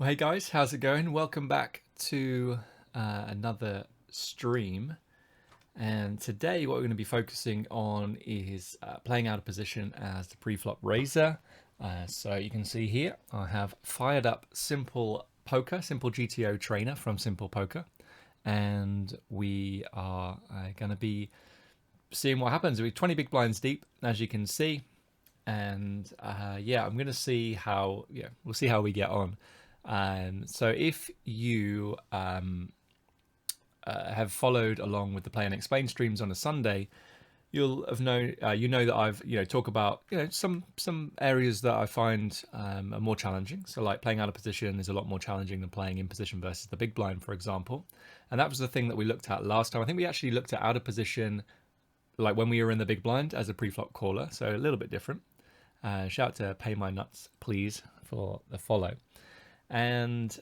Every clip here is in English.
Hey guys, how's it going? Welcome back to another stream. And today what we're going to be focusing on is playing out of position as the pre-flop raiser. So you can see here I have fired up Simple GTO Trainer from Simple Poker. And we are going to be seeing what happens. We're 20 big blinds deep, as you can see. And yeah, I'm going to see how, we'll see how we get on. So if you have followed along with the Play and Explain streams on a Sunday, you'll have known that I've talk about some areas that I find are more challenging. So like playing out of position is a lot more challenging than playing in position versus the big blind, for example. And that was the thing that we looked at last time. I think we actually looked at out of position like when we were in the big blind as a pre-flop caller, so a little bit different. Shout out to Pay My Nuts, please, for the follow. And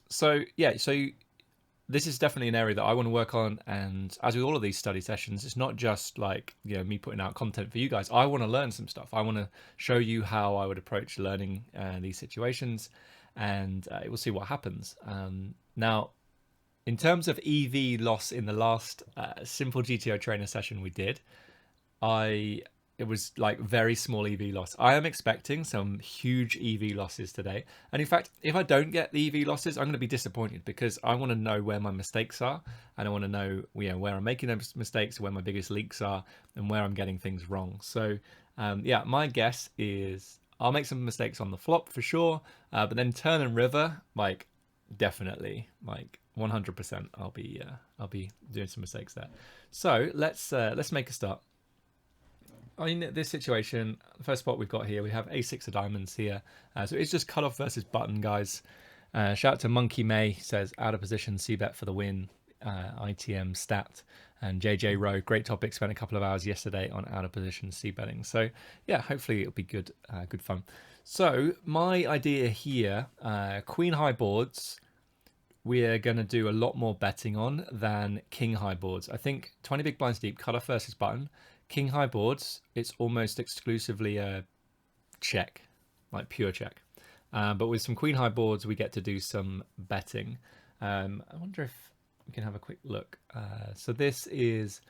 so this is definitely an area that I want to work on. And as with all of these study sessions, it's not just like me putting out content for you guys. I want to learn some stuff. I want to show you how I would approach learning these situations, and we'll see what happens. Now, in terms of EV loss in the last Simple GTO Trainer session we did, it was like very small EV loss. I am expecting some huge EV losses today. And in fact, if I don't get the EV losses, I'm going to be disappointed because I want to know where my mistakes are. And I want to know where I'm making those mistakes, where my biggest leaks are, and where I'm getting things wrong. So yeah, my guess is I'll make some mistakes on the flop for sure. But then turn and river, like definitely, like 100%, I'll be doing some mistakes there. So let's make a start. In this situation, the first spot we've got here, we have A6 of diamonds here. So it's just cutoff versus button, guys. Shout out to Monkey May, says out of position, c-bet for the win, ITM stat. And JJ Rowe, great topic, spent a couple of hours yesterday on out of position c-betting. So yeah, hopefully it'll be good fun. So my idea here, queen high boards, we're going to do a lot more betting on than king high boards. I think 20 big blinds deep, cutoff versus button. King high boards, it's almost exclusively a check, like pure check. But with some queen high boards, we get to do some betting. I wonder if we can have a quick look. So this is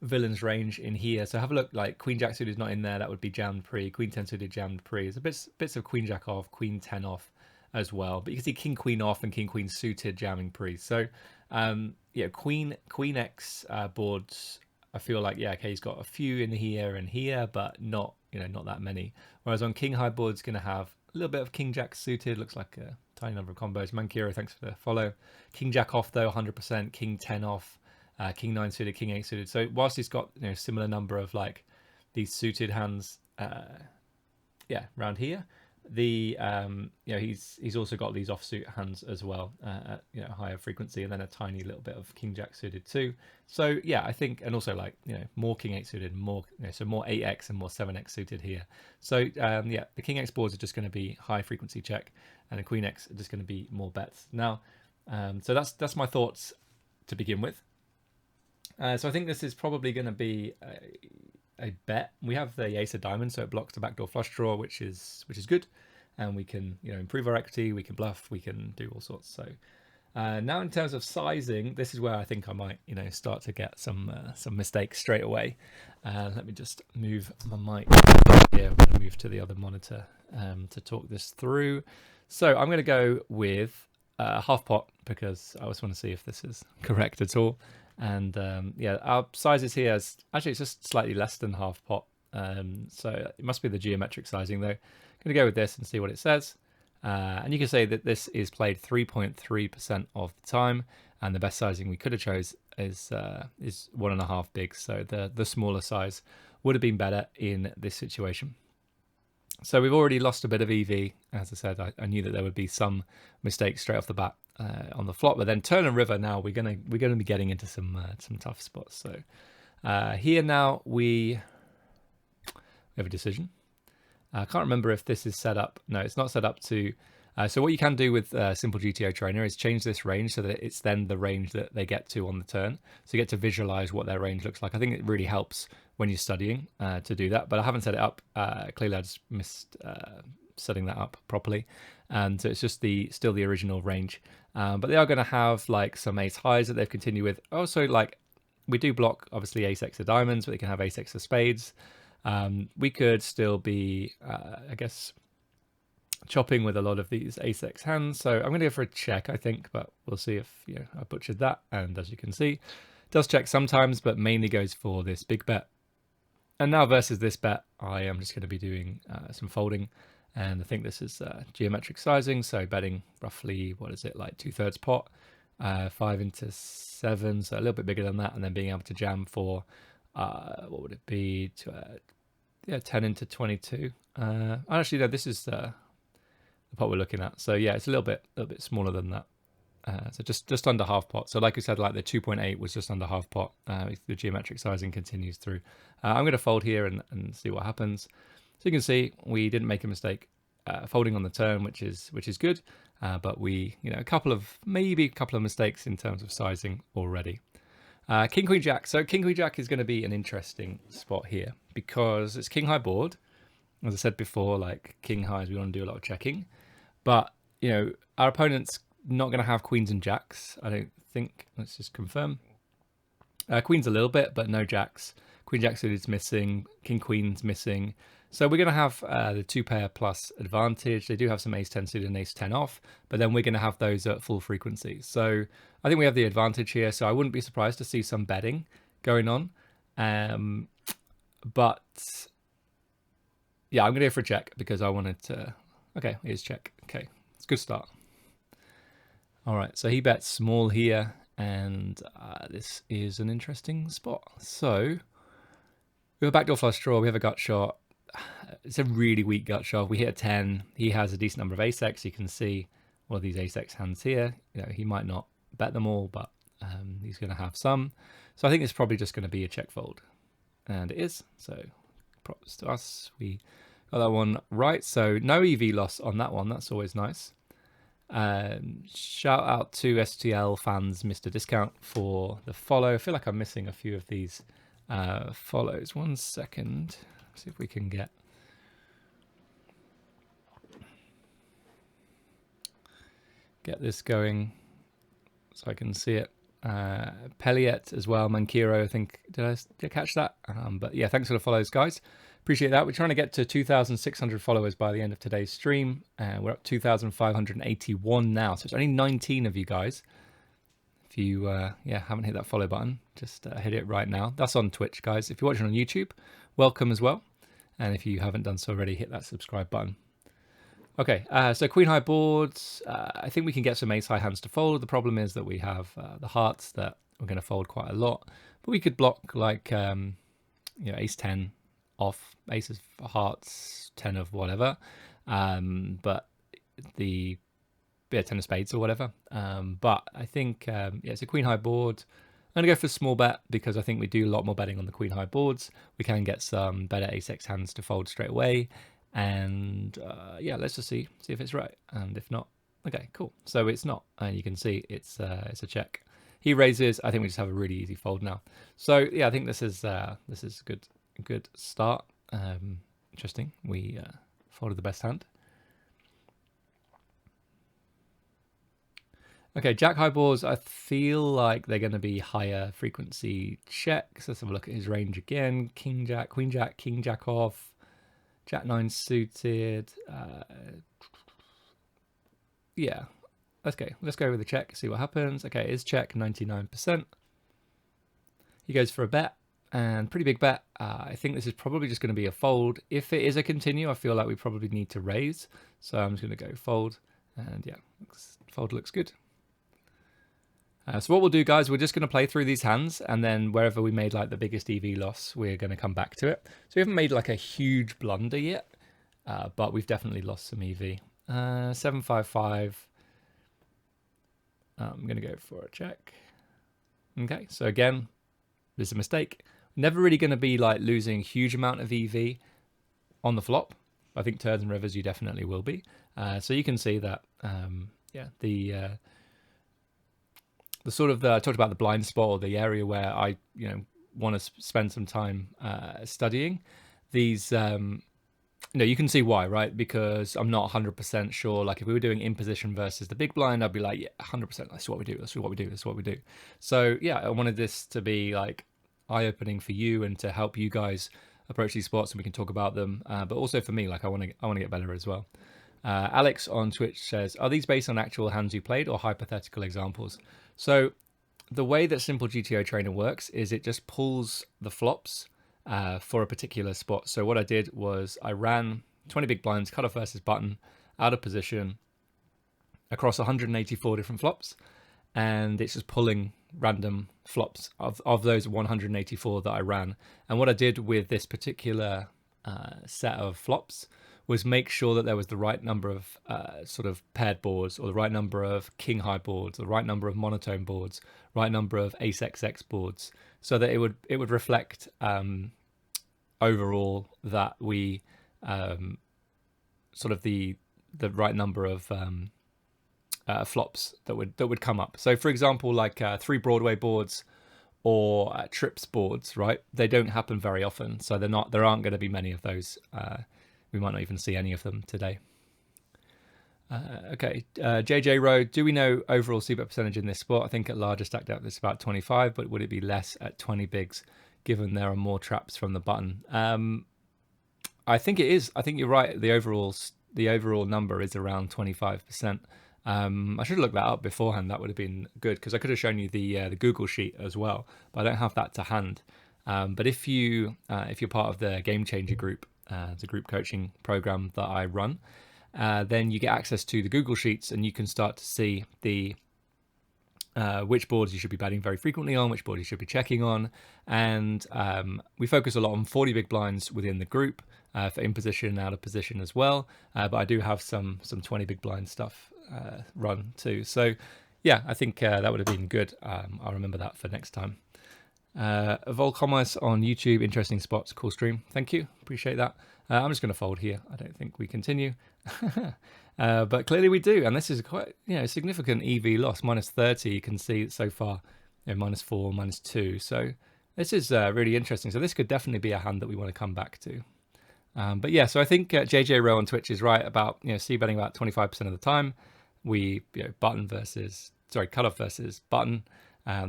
villain's range in here. So have a look, like queen jack suited is not in there. That would be jammed pre. Queen 10 suited jammed pre. There's bits of queen jack off, queen 10 off as well. But you can see king queen off and king queen suited jamming pre. So yeah, queen X boards, I feel like, yeah, okay, he's got a few in here and here, but not that many. Whereas on king high board's going to have a little bit of king jack suited. Looks like a tiny number of combos. Mankiro, thanks for the follow. King jack off though, 100%. King 10 off. King 9 suited. King 8 suited. So whilst he's got similar number of like these suited hands, yeah, around here, the he's also got these offsuit hands as well at higher frequency, and then a tiny little bit of king jack suited too. So yeah, I think, and also like more king 8 suited, more so more 8x and more 7x suited here. So yeah, the king x boards are just going to be high frequency check, and the queen x are just going to be more bets. Now so that's my thoughts to begin with. So I think this is probably going to be a bet. We have the ace of diamonds, so it blocks the backdoor flush draw, which is good, and we can improve our equity, we can bluff, we can do all sorts. So now in terms of sizing, this is where I think I might start to get some mistakes straight away. Let me just move my mic here. I'm going to move to the other monitor to talk this through. So I'm going to go with half pot because I always want to see if this is correct at all. And yeah, our sizes here is actually it's just slightly less than half pot. So it must be the geometric sizing though. I'm going to go with this and see what it says. And you can say that this is played 3.3% of the time, and the best sizing we could have chose is 1.5 big. So the smaller size would have been better in this situation. So we've already lost a bit of EV. As I said, I knew that there would be some mistakes straight off the bat on the flop, but then turn and river. Now we're gonna be getting into some tough spots. So here now we have a decision. I can't remember if this is set up. No, it's not set up to. So what you can do with Simple GTO Trainer is change this range so that it's then the range that they get to on the turn. So you get to visualize what their range looks like. I think it really helps when you're studying to do that, but I haven't set it up. Clearly I just setting that up properly. And so it's just still the original range. But they are going to have like some ace highs that they've continued with. Also, like, we do block obviously ace-x of diamonds, but they can have ace-x of spades. We could still be, I guess, chopping with a lot of these ace-x hands. So I'm going to go for a check, I think, but we'll see if I butchered that. And as you can see, it does check sometimes, but mainly goes for this big bet. And now versus this bet, I am just going to be doing some folding. And I think this is geometric sizing, so betting roughly, what is it, like 2/3 pot, 5 into 7, so a little bit bigger than that, and then being able to jam for, what would it be, 10 into 22. Actually, no, this is the pot we're looking at. So yeah, it's a little bit smaller than that. So just under half pot. So like I said, like the 2.8 was just under half pot. The geometric sizing continues through. I'm going to fold here and see what happens. So you can see we didn't make a mistake folding on the turn, which is good. But we, maybe a couple of mistakes in terms of sizing already. King, Queen, Jack. So King, Queen, Jack is going to be an interesting spot here because it's king high board. As I said before, like king highs, we want to do a lot of checking. But, our opponent's not going to have queens and jacks, I don't think. Let's just confirm. Queens a little bit, but no jacks. Queen, jack suited is missing. King, queen's missing. So we're going to have the 2-pair plus advantage. They do have some ace 10 suited and ace 10 off, but then we're going to have those at full frequency. So I think we have the advantage here. So I wouldn't be surprised to see some betting going on. But yeah, I'm going to go for a check because I wanted to. Okay, here's check. Okay, it's a good start. All right, so he bets small here, and this is an interesting spot. So we have a backdoor flush draw. We have a gut shot. It's a really weak gut shot. We hit a 10. He has a decent number of ace-x. You can see all of these ace-x hands here. He might not bet them all, but he's going to have some. So I think it's probably just going to be a check fold, and it is. So props to us. We got that one right. So no EV loss on that one. That's always nice. Shout out to STL fans, Mr. Discount, for the follow. I feel like I'm missing a few of these follows. 1 second. See if we can get this going so I can see it. Pelliet as well, Mankiro, I think. Did I catch that? But yeah, thanks for the follows, guys. Appreciate that. We're trying to get to 2,600 followers by the end of today's stream. We're up 2,581 now, so it's only 19 of you guys. If you haven't hit that follow button, just hit it right now. That's on Twitch, guys. If you're watching on YouTube, welcome as well. And if you haven't done so already, hit that subscribe button. Okay, so queen high boards. I think we can get some ace high hands to fold. The problem is that we have the hearts that we're going to fold quite a lot. But we could block like ace 10 off, aces of hearts, 10 of whatever. But the 10 of spades or whatever. But I think it's a queen high board. I'm going to go for a small bet because I think we do a lot more betting on the queen high boards. We can get some better ace-x hands to fold straight away. And let's just see if it's right. And if not, okay, cool. So it's not, and you can see it's a check. He raises. I think we just have a really easy fold now. So yeah, I think this is a good start. Interesting. We folded the best hand. Okay, jack high boards, I feel like they're going to be higher frequency checks. Let's have a look at his range again. King jack, queen jack, king jack off, jack 9 suited. Yeah, let's go with the check, see what happens. Okay, it is check, 99%. He goes for a bet, and pretty big bet. I think this is probably just going to be a fold. If it is a continue, I feel like we probably need to raise. So I'm just going to go fold, and yeah, fold looks good. So what we'll do, guys, we're just going to play through these hands, and then wherever we made like the biggest EV loss, we're going to come back to it. So we haven't made like a huge blunder yet, but we've definitely lost some EV. 755. I'm going to go for a check. Okay, so again, there's a mistake. Never really going to be like losing a huge amount of EV on the flop. I think turns and rivers you definitely will be. So you can see that, the sort of I talked about the blind spot, or the area where I want to spend some time studying these no, you can see why, right? Because I'm not 100% sure. Like if we were doing in position versus the big blind, I'd be like, yeah, 100%. That's what we do. That's what we do. That's what we do. So yeah, I wanted this to be like eye-opening for you and to help you guys approach these spots, and we can talk about them. But also for me, like I want to get better as well. Alex on Twitch says, "Are these based on actual hands you played or hypothetical examples?" So the way that Simple GTO Trainer works is it just pulls the flops for a particular spot. So what I did was I ran 20 big blinds, cutoff versus button, out of position, across 184 different flops, and it's just pulling random flops of those 184 that I ran. And what I did with this particular set of flops was make sure that there was the right number of sort of paired boards, or the right number of king high boards, the right number of monotone boards, right number of ace xx boards, so that it would reflect overall that we sort of the right number of flops that would come up. So for example, like 3 Broadway boards or trips boards, right? They don't happen very often, so there aren't going to be many of those. We might not even see any of them today. Okay, JJ Rowe, do we know overall c-bet percentage in this spot? I think at larger stacked depth it's about 25, but would it be less at 20 bigs given there are more traps from the button? I think it is. I think you're right. The overall number is around 25%. I should have looked that up beforehand. That would have been good, because I could have shown you the Google sheet as well, but I don't have that to hand. But if you're part of the Game Changer group, the group coaching program that I run, then you get access to the Google Sheets, and you can start to see the which boards you should be betting very frequently on, which board you should be checking on. And we focus a lot on 40 big blinds within the group for in position and out of position as well. But I do have some 20 big blind stuff run too. So yeah, I think that would have been good. I'll remember that for next time. Volcommerce on YouTube, interesting spots, cool stream. Thank you, appreciate that. I'm just going to fold here. I don't think we continue. But clearly we do, and this is quite significant EV loss, -30. You can see so far, -4, -2. So this is really interesting. So this could definitely be a hand that we want to come back to. But yeah, so I think JJ Rowe on Twitch is right about c-betting about 25% of the time. We cutoff versus button.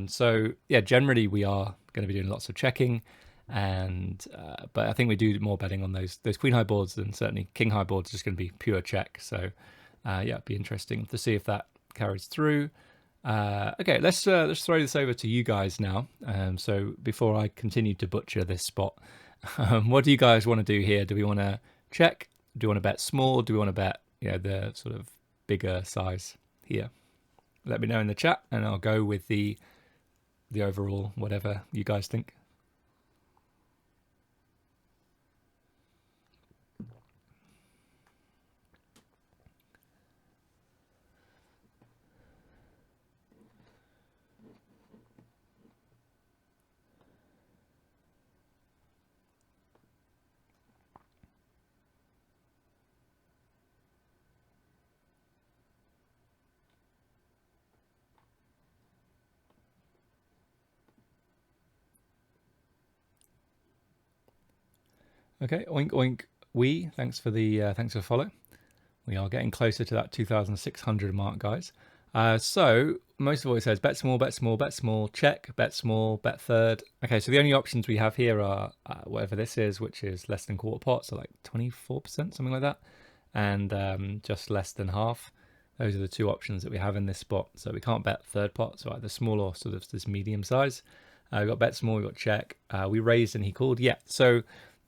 So yeah, generally we are going to be doing lots of checking, and but I think we do more betting on those queen high boards, and certainly king high boards are just going to be pure check. So yeah, it'd be interesting to see if that carries through. Okay, let's throw this over to you guys now. So before I continue to butcher this spot, what do you guys want to do here? Do we want to check? Do we want to bet small? Do we want to bet the sort of bigger size here? Let me know in the chat, and I'll go with the overall whatever you guys think. Okay, oink oink. Thanks for the follow. We are getting closer to that 2,600 mark, guys. So most of all it says bet small, bet small, bet small, check, bet small, bet third. Okay, so the only options we have here are whatever this is, which is less than quarter pot, so like 24%, something like that, and just less than half. Those are the two options that we have in this spot. So we can't bet third pot, so either small or sort of this medium size. We've got bet small, we've got check. We raised and he called. Yeah, so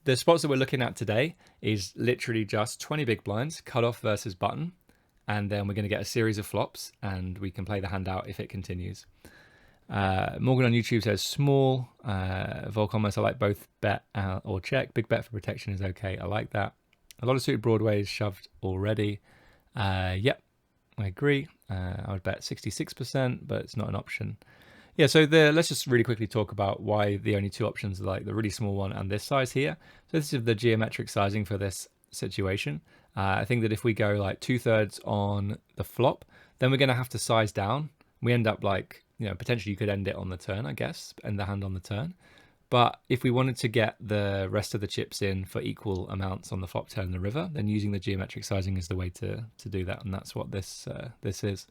the spots that we're looking at today is literally just 20 big blinds, cutoff versus button, and then we're going to get a series of flops, and we can play the hand out if it continues. Morgan on YouTube says small. Volcommerce, I like both bet or check. Big bet for protection is okay. I like that. A lot of suited broadways shoved already. Yep, I agree. I would bet 66%, but it's not an option. Yeah, so let's just really quickly talk about why the only two options are like the really small one and this size here. So this is the geometric sizing for this situation. I think that if we go like 2/3 on the flop, then we're going to have to size down. We end up like, potentially you could end it on the turn, I guess, end the hand on the turn. But if we wanted to get the rest of the chips in for equal amounts on the flop, turn, and the river, then using the geometric sizing is the way to do that, and that's what this is.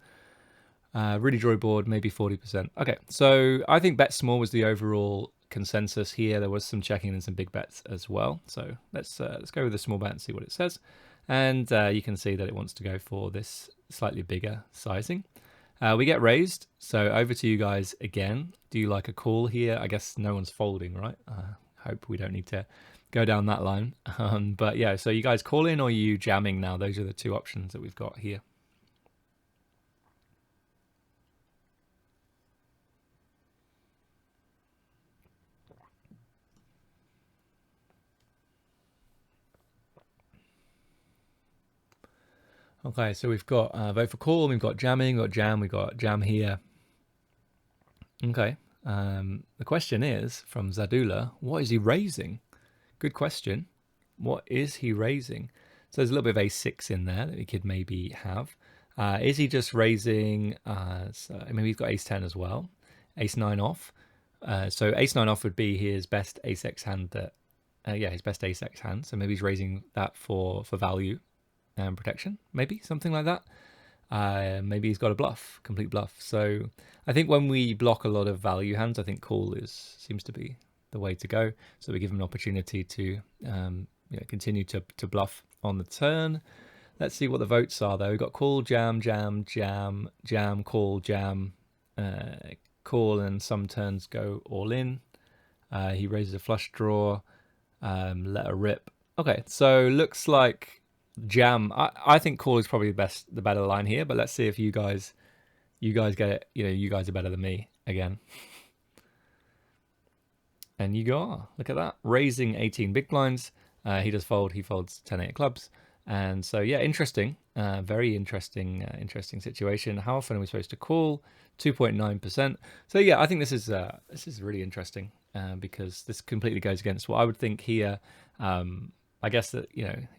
Really drawy board, maybe 40%. Okay, so I think bet small was the overall consensus here. There was some checking and some big bets as well. So let's go with the small bet and see what it says. And you can see that it wants to go for this slightly bigger sizing. We get raised, so over to you guys again. Do you like a call here? I guess no one's folding, right? Hope we don't need to go down that line. But yeah, so you guys call in or are you jamming now? Those are the two options that we've got here. Okay, so we've got vote for call, we've got jamming, we've got jam here. Okay, the question is from Zadula, what is he raising? Good question. What is he raising? So there's a little bit of ace-6 in there that we could maybe have. Is he just raising, so maybe he's got ace-10 as well, ace-9 off. So ace-9 off would be his best ace-x hand that, yeah, his best ace-x hand. So maybe he's raising that for value and protection, maybe something like that. Maybe he's got a bluff, complete bluff. So I think when we block a lot of value hands, I think call seems to be the way to go. So we give him an opportunity to continue to bluff on the turn. Let's see what the votes are though. We've got call, jam, jam, jam, jam, call, jam, call, and some turns go all in. He raises a flush draw, let her rip. Okay, so looks like jam. I think call is probably the better line here, but let's see if you guys get it. You guys are better than me again. And you go, look at that, raising 18 big blinds. He does fold. He folds 10-8 of clubs. And so yeah, interesting, very interesting situation. How often are we supposed to call? 2.9%. So yeah, I think this is really interesting because this completely goes against what I would think here. I guess that,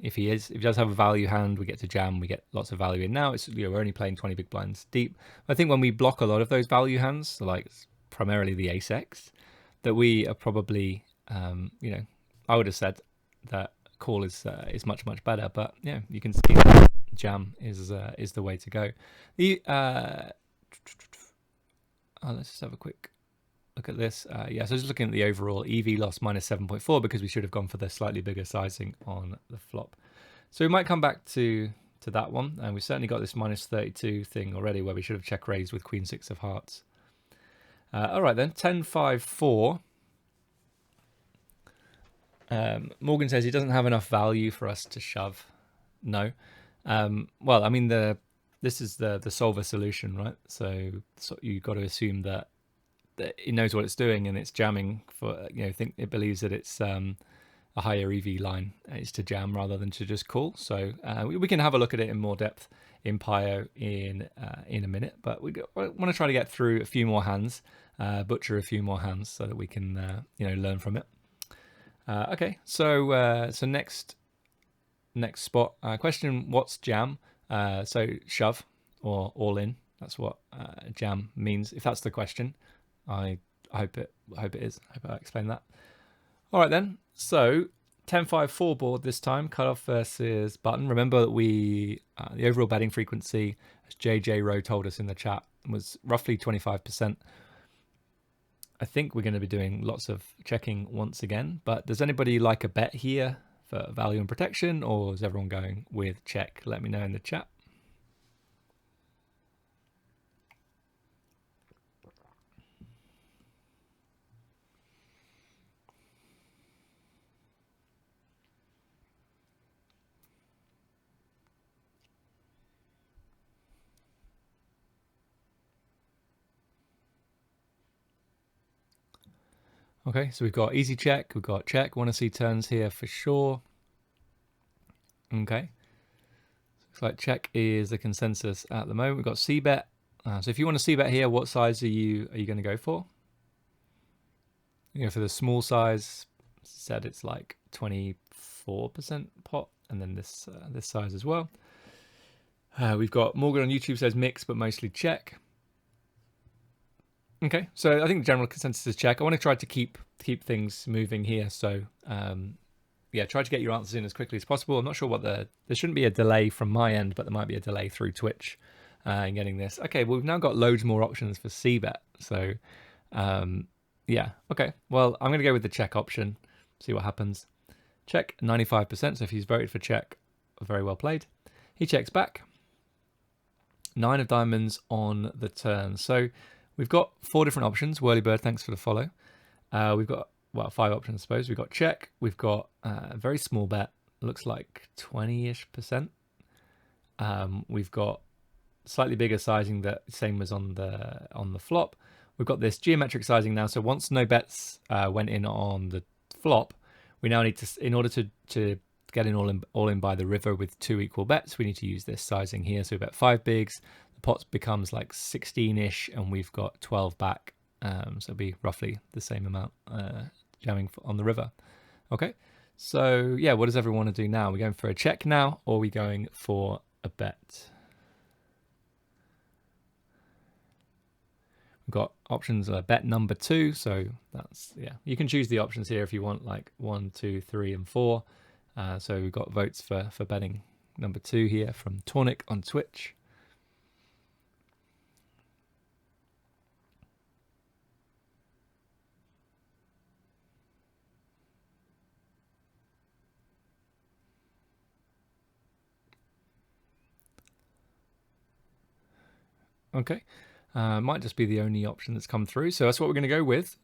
if he does have a value hand, we get to jam, we get lots of value in. Now it's, we're only playing 20 big blinds deep. I think when we block a lot of those value hands, so like primarily the ace-x, that we are probably, I would have said that call is much better, but yeah, you can see that jam is the way to go. Let's just have a quick look at this. Yeah, so just looking at the overall, EV lost -7.4 because we should have gone for the slightly bigger sizing on the flop. So we might come back to that one, and we've certainly got this -32 thing already where we should have check raised with Queen 6 of hearts. All right then, 10-5-4. Morgan says he doesn't have enough value for us to shove. No. Well, I mean, this is the solver solution, right? So you've got to assume that it knows what it's doing and it's jamming for, think it believes that it's a higher EV line is to jam rather than to just call. So we can have a look at it in more depth in Pio in a minute, but we want to try to get through a few more hands, butcher a few more hands so that we can learn from it. Okay, so next spot question, what's jam? So shove or all in. That's what jam means. If that's the question, I hope it is. I hope I explained that. All right then. So 10-5-4 board this time. Cutoff versus button. Remember that the overall betting frequency, as JJ Rowe told us in the chat, was roughly 25%. I think we're going to be doing lots of checking once again. But does anybody like a bet here for value and protection, or is everyone going with check? Let me know in the chat. Okay, so we've got easy check, we've got check. Want to see turns here for sure. Okay, looks like check is the consensus at the moment. We've got C bet. So if you want to C bet here, what size are you going to go for? You go for the small size. Said it's like 24% pot, and then this size as well. We've got Morgan on YouTube says mix, but mostly check. Okay, so I think the general consensus is check. I want to try to keep things moving here. So yeah, try to get your answers in as quickly as possible. I'm not sure what there shouldn't be a delay from my end, but there might be a delay through Twitch in getting this. Okay, well, we've now got loads more options for C-bet. So yeah, okay. Well, I'm going to go with the check option, see what happens. Check 95%, so if he's voted for check, very well played. He checks back. 9 of diamonds on the turn. So we've got 4 different options. Whirlybird, thanks for the follow. We've got, well, 5 options, I suppose. We've got check. We've got a very small bet. Looks like 20-ish%. We've got slightly bigger sizing, that same as on the flop. We've got this geometric sizing now. So once no bets went in on the flop, we now need to, in order to get in all in by the river with 2 equal bets, we need to use this sizing here. So we bet 5 bigs. The pot becomes like 16-ish, and we've got 12 back. So it'll be roughly the same amount jamming on the river. Okay, so yeah, what does everyone want to do now? We're going for a check now, or are we going for a bet? We've got options bet number 2, so that's, yeah, you can choose the options here if you want, like 1, 2, 3, and 4. So we've got votes for betting number 2 here from Tornik on Twitch. Okay, might just be the only option that's come through, so that's what we're going to go with.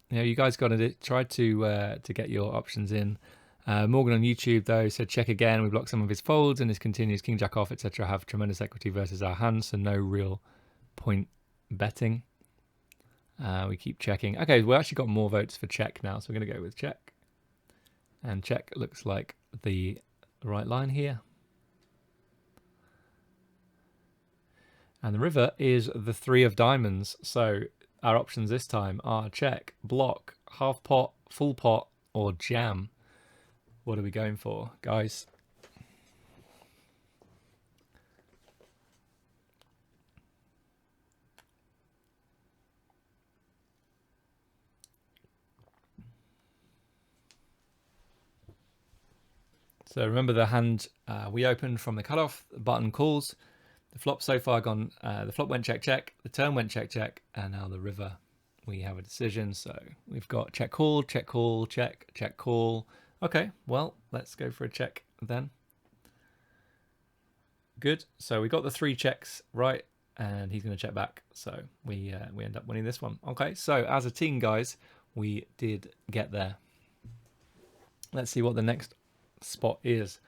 You guys got to try to get your options in. Morgan on YouTube though said check again. We blocked some of his folds and his continues king jack off, etc. have tremendous equity versus our hands, so no real point betting. We keep checking. Okay, we actually got more votes for check now, so we're going to go with check. And check looks like the right line here. And the river is the 3 of diamonds. So our options this time are check, block, half pot, full pot, or jam. What are we going for, guys? So remember the hand we opened from the cutoff, the button calls. The flop so far gone, the flop went check, check, the turn went check, check, and now the river, we have a decision. So we've got check, call, check, call, check, check, call. Okay, well, let's go for a check then. Good, so we got the 3 checks right, and he's going to check back. So we end up winning this one. Okay, so as a team, guys, we did get there. Let's see what the next spot is.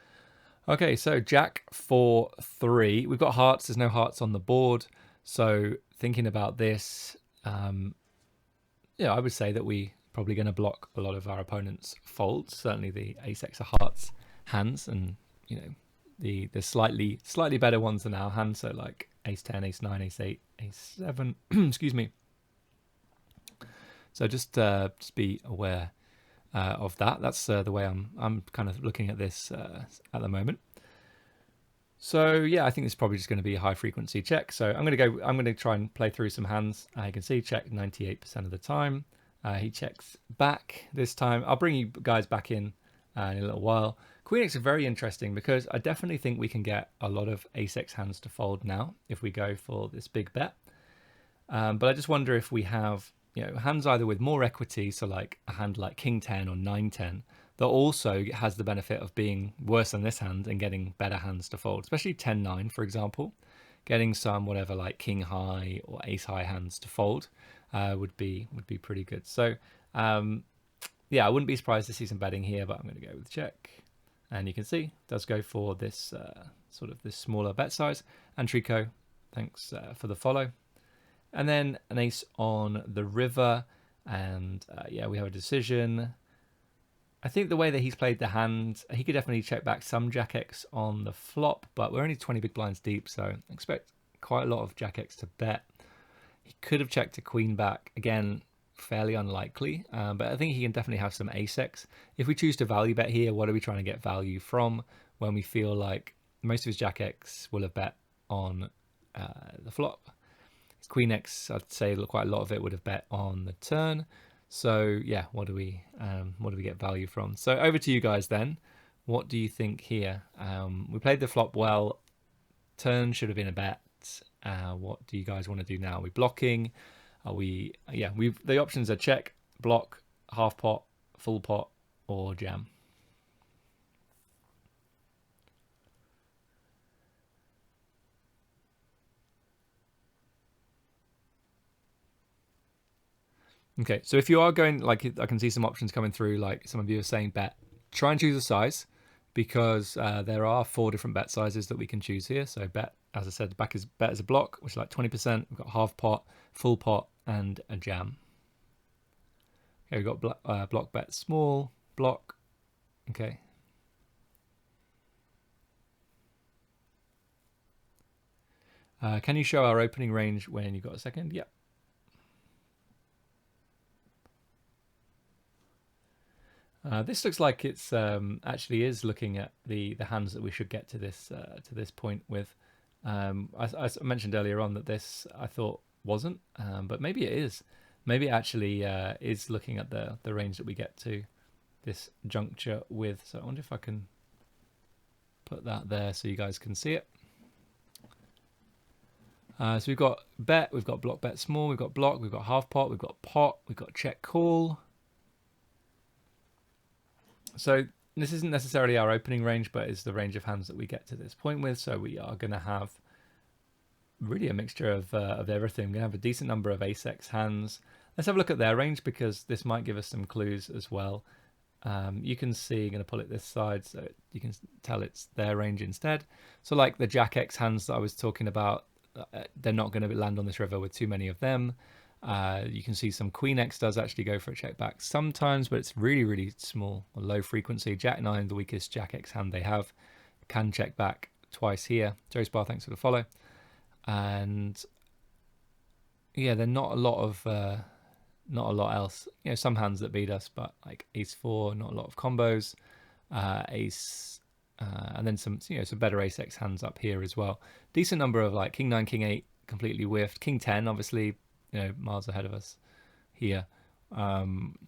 Okay, so jack 4, 3. We've got hearts. There's no hearts on the board. So thinking about this, yeah, I would say that we probably going to block a lot of our opponents' folds. Certainly the ace-x of hearts hands, and you know the slightly better ones than our hands. So like ace 10, ace 9, ace 8, ace 7. Excuse me. So just be aware of that. That's the way I'm kind of looking at this at the moment. So yeah, I think it's probably just going to be a high frequency check. So I'm going to try and play through some hands. You can see check 98% of the time. He checks back this time. I'll bring you guys back in a little while. Queen X is very interesting because I definitely think we can get a lot of ace-x hands to fold now if we go for this big bet. But I just wonder if we have, you know, hands either with more equity, so like a hand like king 10 or 9-10, that also has the benefit of being worse than this hand and getting better hands to fold, especially 10-9, for example. Getting some whatever like king high or ace high hands to fold would be pretty good. So yeah, I wouldn't be surprised to see some betting here, but I'm going to go with check. And you can see it does go for this sort of this smaller bet size. And Trico, thanks for the follow. And then an ace on the river, and yeah, we have a decision. I think the way that he's played the hand, he could definitely check back some jack-x on the flop, but we're only 20 big blinds deep, so I expect quite a lot of jack-x to bet. He could have checked a queen back, again, fairly unlikely, but I think he can definitely have some ace-x. If we choose to value bet here, what are we trying to get value from when we feel like most of his jack-x will have bet on the flop? He's Queen X, I'd say quite a lot of it would have bet on the turn. So yeah, what do we get value from? So over to you guys then. What do you think here? We played the flop well. Turn should have been a bet. What do you guys want to do now? Are we blocking? Are we? Yeah, the options are check, block, half pot, full pot, or jam. Okay, so if you are going, like, I can see some options coming through, like some of you are saying bet. Try and choose a size, because there are 4 different bet sizes that we can choose here. So bet, as I said, bet is a block, which is like 20%. We've got half pot, full pot, and a jam. Okay, we've got block bet small, block. Okay. Can you show our opening range when you've got a second? Yep. This looks like it's actually is looking at the hands that we should get to this point with. I mentioned earlier on that this I thought wasn't, but maybe it is. Maybe it actually is looking at the range that we get to this juncture with. So I wonder if I can put that there so you guys can see it. So we've got bet, we've got block bet small, we've got block, we've got half pot, we've got pot, we've got check call. So this isn't necessarily our opening range, but it's the range of hands that we get to this point with. So we are going to have really a mixture of everything. We're going to have a decent number of ace-x hands. Let's have a look at their range, because this might give us some clues as well. You can see, I'm going to pull it this side so you can tell it's their range instead. So like the jack-x hands that I was talking about, they're not going to land on this river with too many of them. You can see some Queen X does actually go for a check back sometimes, but it's really, really small or low frequency. Jack 9, the weakest Jack X hand they have, can check back twice here. Joe Spar, thanks for the follow. And yeah, they're not a lot else. You know, some hands that beat us, but like Ace 4, not a lot of combos. Ace, and then some better Ace X hands up here as well. Decent number of like King 9, King 8 completely whiffed. King 10, obviously, miles ahead of us here.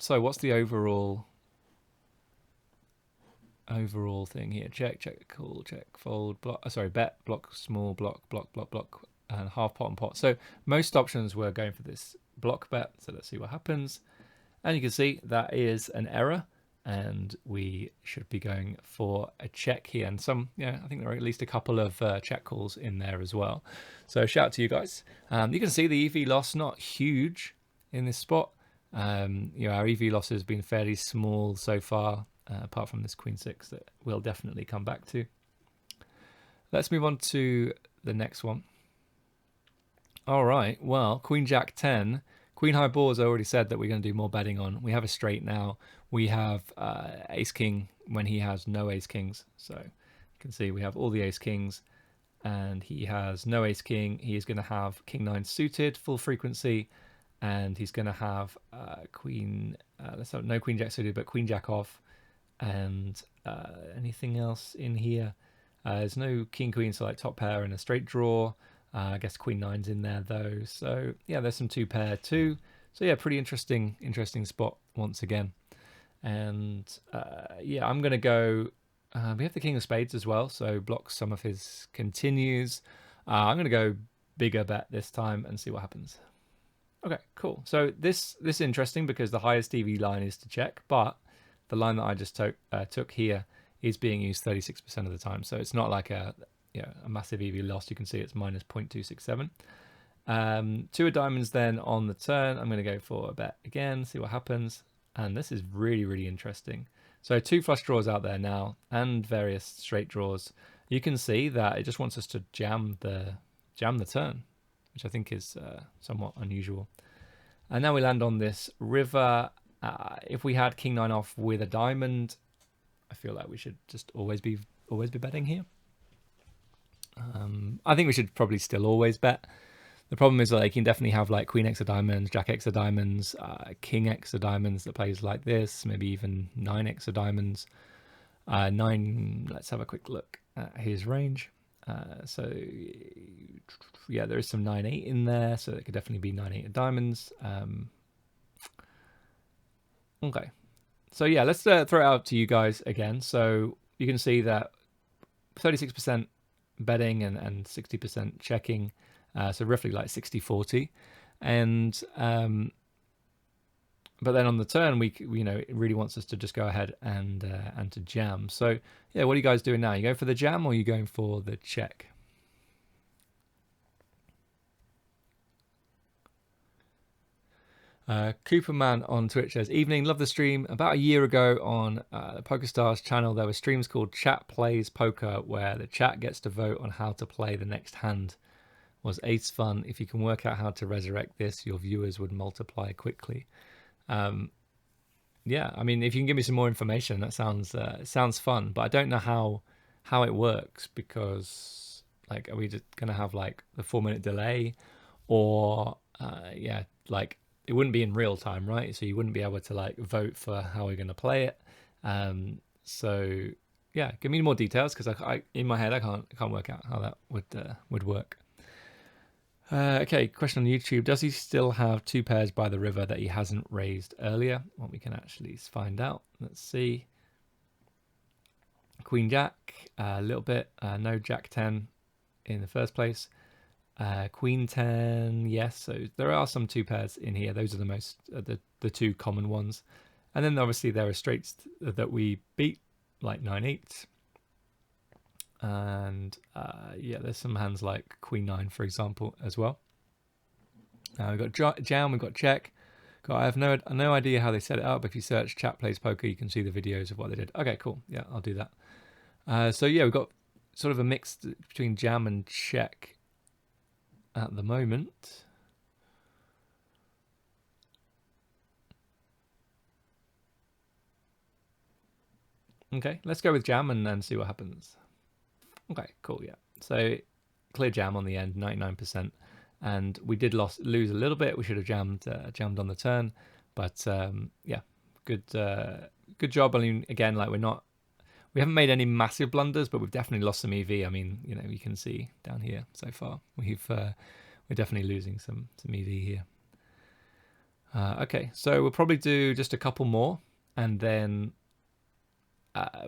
So what's the overall thing here? Check, call, check, fold, block. Sorry, bet, block, small, block, and half pot and pot. So most options were going for this block bet. So let's see what happens. And you can see that is an error, and we should be going for a check here. And I think there are at least a couple of check calls in there as well. So shout out to you guys. You can see the EV loss not huge in this spot. Our EV loss has been fairly small so far, apart from this Queen 6 that we'll definitely come back to. Let's move on to the next one. All right, well, Queen Jack 10. Queen high boards, I already said that we're going to do more betting on. We have a straight now. We have ace king when he has no ace kings. So you can see we have all the ace kings, and he has no ace king. He is going to have King 9 suited, full frequency, and he's going to have Queen. No Queen Jack suited, but Queen Jack off, and anything else in here. There's no King Queen, so like top pair and a straight draw. I guess Queen 9's in there though. So yeah, there's some 2 pair too. So yeah, pretty interesting spot once again. And yeah, I'm going to go, we have the King of Spades as well, so blocks some of his continues. I'm going to go bigger bet this time and see what happens. Okay, cool. So this is interesting because the highest EV line is to check, but the line that I just took here is being used 36% of the time. So it's not like a massive EV loss. You can see it's minus 0.267. 2 of diamonds then on the turn. I'm going to go for a bet again, see what happens. And this is really, really interesting. So 2 flush draws out there now and various straight draws. You can see that it just wants us to jam the turn, which I think is somewhat unusual. And now we land on this river. If we had King 9 off with a diamond, I feel like we should just always be betting here. I think we should probably still always bet. The problem is that you can definitely have like Queen X of diamonds, Jack X of diamonds, King X of diamonds that plays like this, maybe even 9 X of diamonds. 9, let's have a quick look at his range. So yeah, there is some 9-8 in there, so it could definitely be 9-8 of diamonds. Okay, so yeah, let's throw it out to you guys again. So you can see that 36% betting and 60% checking, so roughly like 60-40. And but then on the turn, we it really wants us to just go ahead and to jam. So yeah, what are you guys doing now? You going for the jam or are you going for the check? Cooperman on Twitch says, evening, love the stream. About a year ago on the PokerStars channel, there were streams called Chat Plays Poker, where the chat gets to vote on how to play the next hand. Was ace fun? If you can work out how to resurrect this, your viewers would multiply quickly. Yeah, I mean, if you can give me some more information, that sounds fun, but I don't know how it works, because like, are we just gonna have like the 4-minute delay, or yeah, like it wouldn't be in real time, right? So you wouldn't be able to like vote for how we're gonna play it. So yeah, give me more details, because I in my head I can't work out how that would work. Okay, question on YouTube. Does he still have 2 pairs by the river that he hasn't raised earlier? Well, we can actually find out. Let's see. Queen Jack, a little bit. No Jack 10 in the first place. Queen 10, yes. So there are some 2 pairs in here. Those are the most, the 2 common ones. And then obviously there are straights that we beat, like 9-8. And yeah, there's some hands like Queen 9, for example, as well. We've got jam, we've got check. I have no idea how they set it up. If you search Chat Plays Poker, you can see the videos of what they did. Okay, cool. Yeah, I'll do that. So yeah, we've got sort of a mix between jam and check at the moment. Okay, let's go with jam and then see what happens. Okay, cool, yeah. So clear jam on the end, 99%. And we did lose a little bit. We should have jammed on the turn. But yeah, good job. I mean, again, like we haven't made any massive blunders, but we've definitely lost some EV. I mean, you can see down here so far, we're definitely losing some EV here. Okay, so we'll probably do just a couple more, and then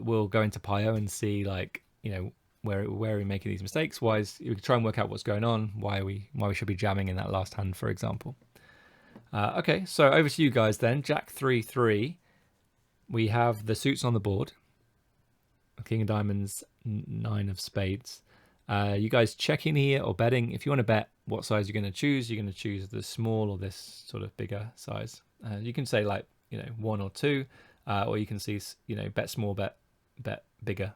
we'll go into Pio and see, like, where are we making these mistakes? You try and work out what's going on, why we should be jamming in that last hand, for example. Okay, so over to you guys then. Jack 3-3. We have the suits on the board. King of diamonds, 9 of spades. You guys checking here or betting? If you want to bet what size you're going to choose the small or this sort of bigger size. You can say like 1 or 2, or you can see bet small, bet bigger.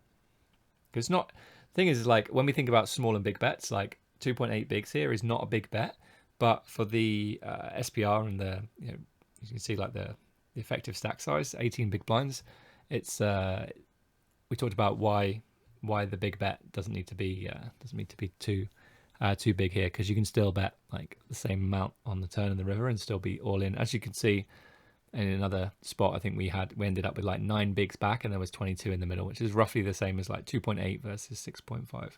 Because thing is, like, when we think about small and big bets, like 2.8 bigs here is not a big bet, but for the SPR and the you can see like the effective stack size, 18 big blinds. It's we talked about why the big bet doesn't need to be too big here, because you can still bet like the same amount on the turn in the river and still be all in. As you can see in another spot, I think we ended up with like 9 bigs back and there was 22 in the middle, which is roughly the same as like 2.8 versus 6.5.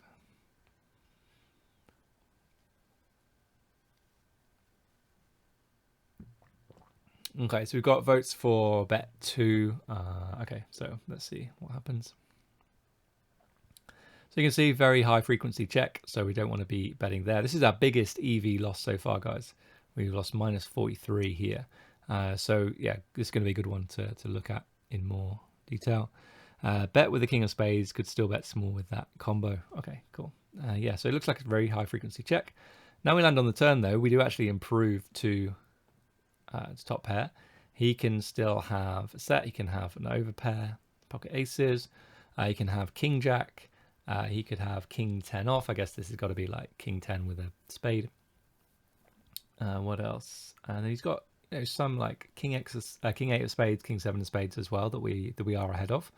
Okay, so we've got votes for bet 2. Okay, so let's see what happens. So you can see very high frequency check, so we don't want to be betting there. This is our biggest EV loss so far, guys. We've lost minus 43 here. So yeah, this is going to be a good one to look at in more detail. Bet with the king of spades, could still bet small with that combo. Okay, cool. Yeah, so it looks like a very high frequency check. Now we land on the turn though, we do actually improve to top pair. He can still have a set, he can have an overpair, pocket aces, he can have king jack, he could have king 10 off. I guess this has got to be like king 10 with a spade. What else? And he's got some like king 8 of spades, king 7 of spades as well that we are ahead of.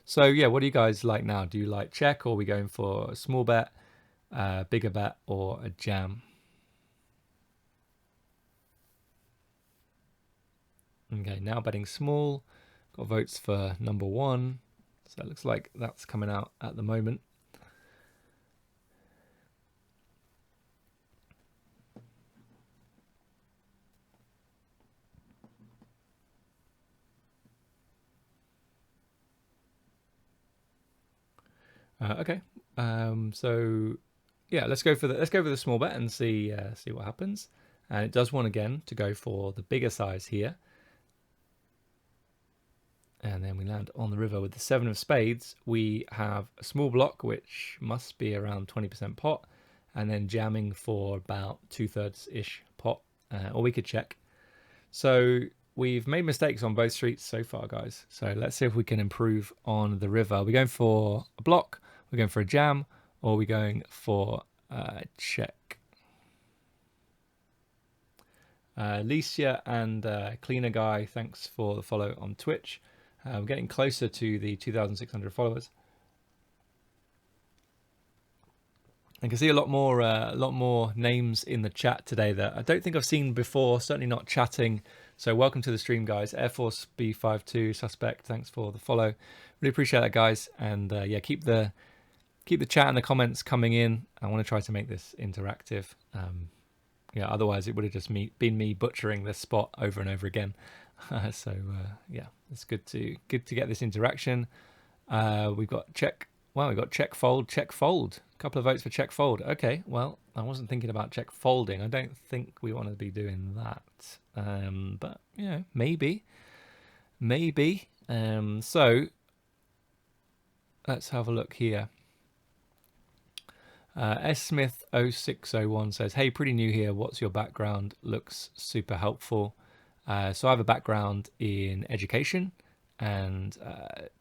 So yeah, what do you guys like now? Do you like check, or are we going for a small bet, bigger bet, or a jam? Okay, now betting small. Got votes for number 1. So it looks like that's coming out at the moment. Okay. So yeah, let's go for the small bet and see what happens. And it does want again to go for the bigger size here. And then we land on the river with the 7 of spades. We have a small block, which must be around 20% pot, and then jamming for about 2/3-ish pot, or we could check. So we've made mistakes on both streets so far, guys. So let's see if we can improve on the river. Are we going for a block, we're going for a jam, or are we going for a check? Alicia and Cleaner Guy, thanks for the follow on Twitch. We're getting closer to the 2,600 followers. I can see a lot more names in the chat today that I don't think I've seen before. Certainly not chatting. So welcome to the stream, guys. Air Force B52 Suspect, thanks for the follow. Really appreciate that, guys. And yeah, keep the chat and the comments coming in. I want to try to make this interactive. Yeah, otherwise it would have just been me butchering this spot over and over again. So yeah, it's good to get this interaction. We've got check. Wow, we've got check fold. A couple of votes for check fold. Okay, well, I wasn't thinking about check folding. I don't think we want to be doing that. But you know, maybe. So let's have a look here. S Smith 0601 says, "Hey, pretty new here. What's your background? Looks super helpful." So I have a background in education and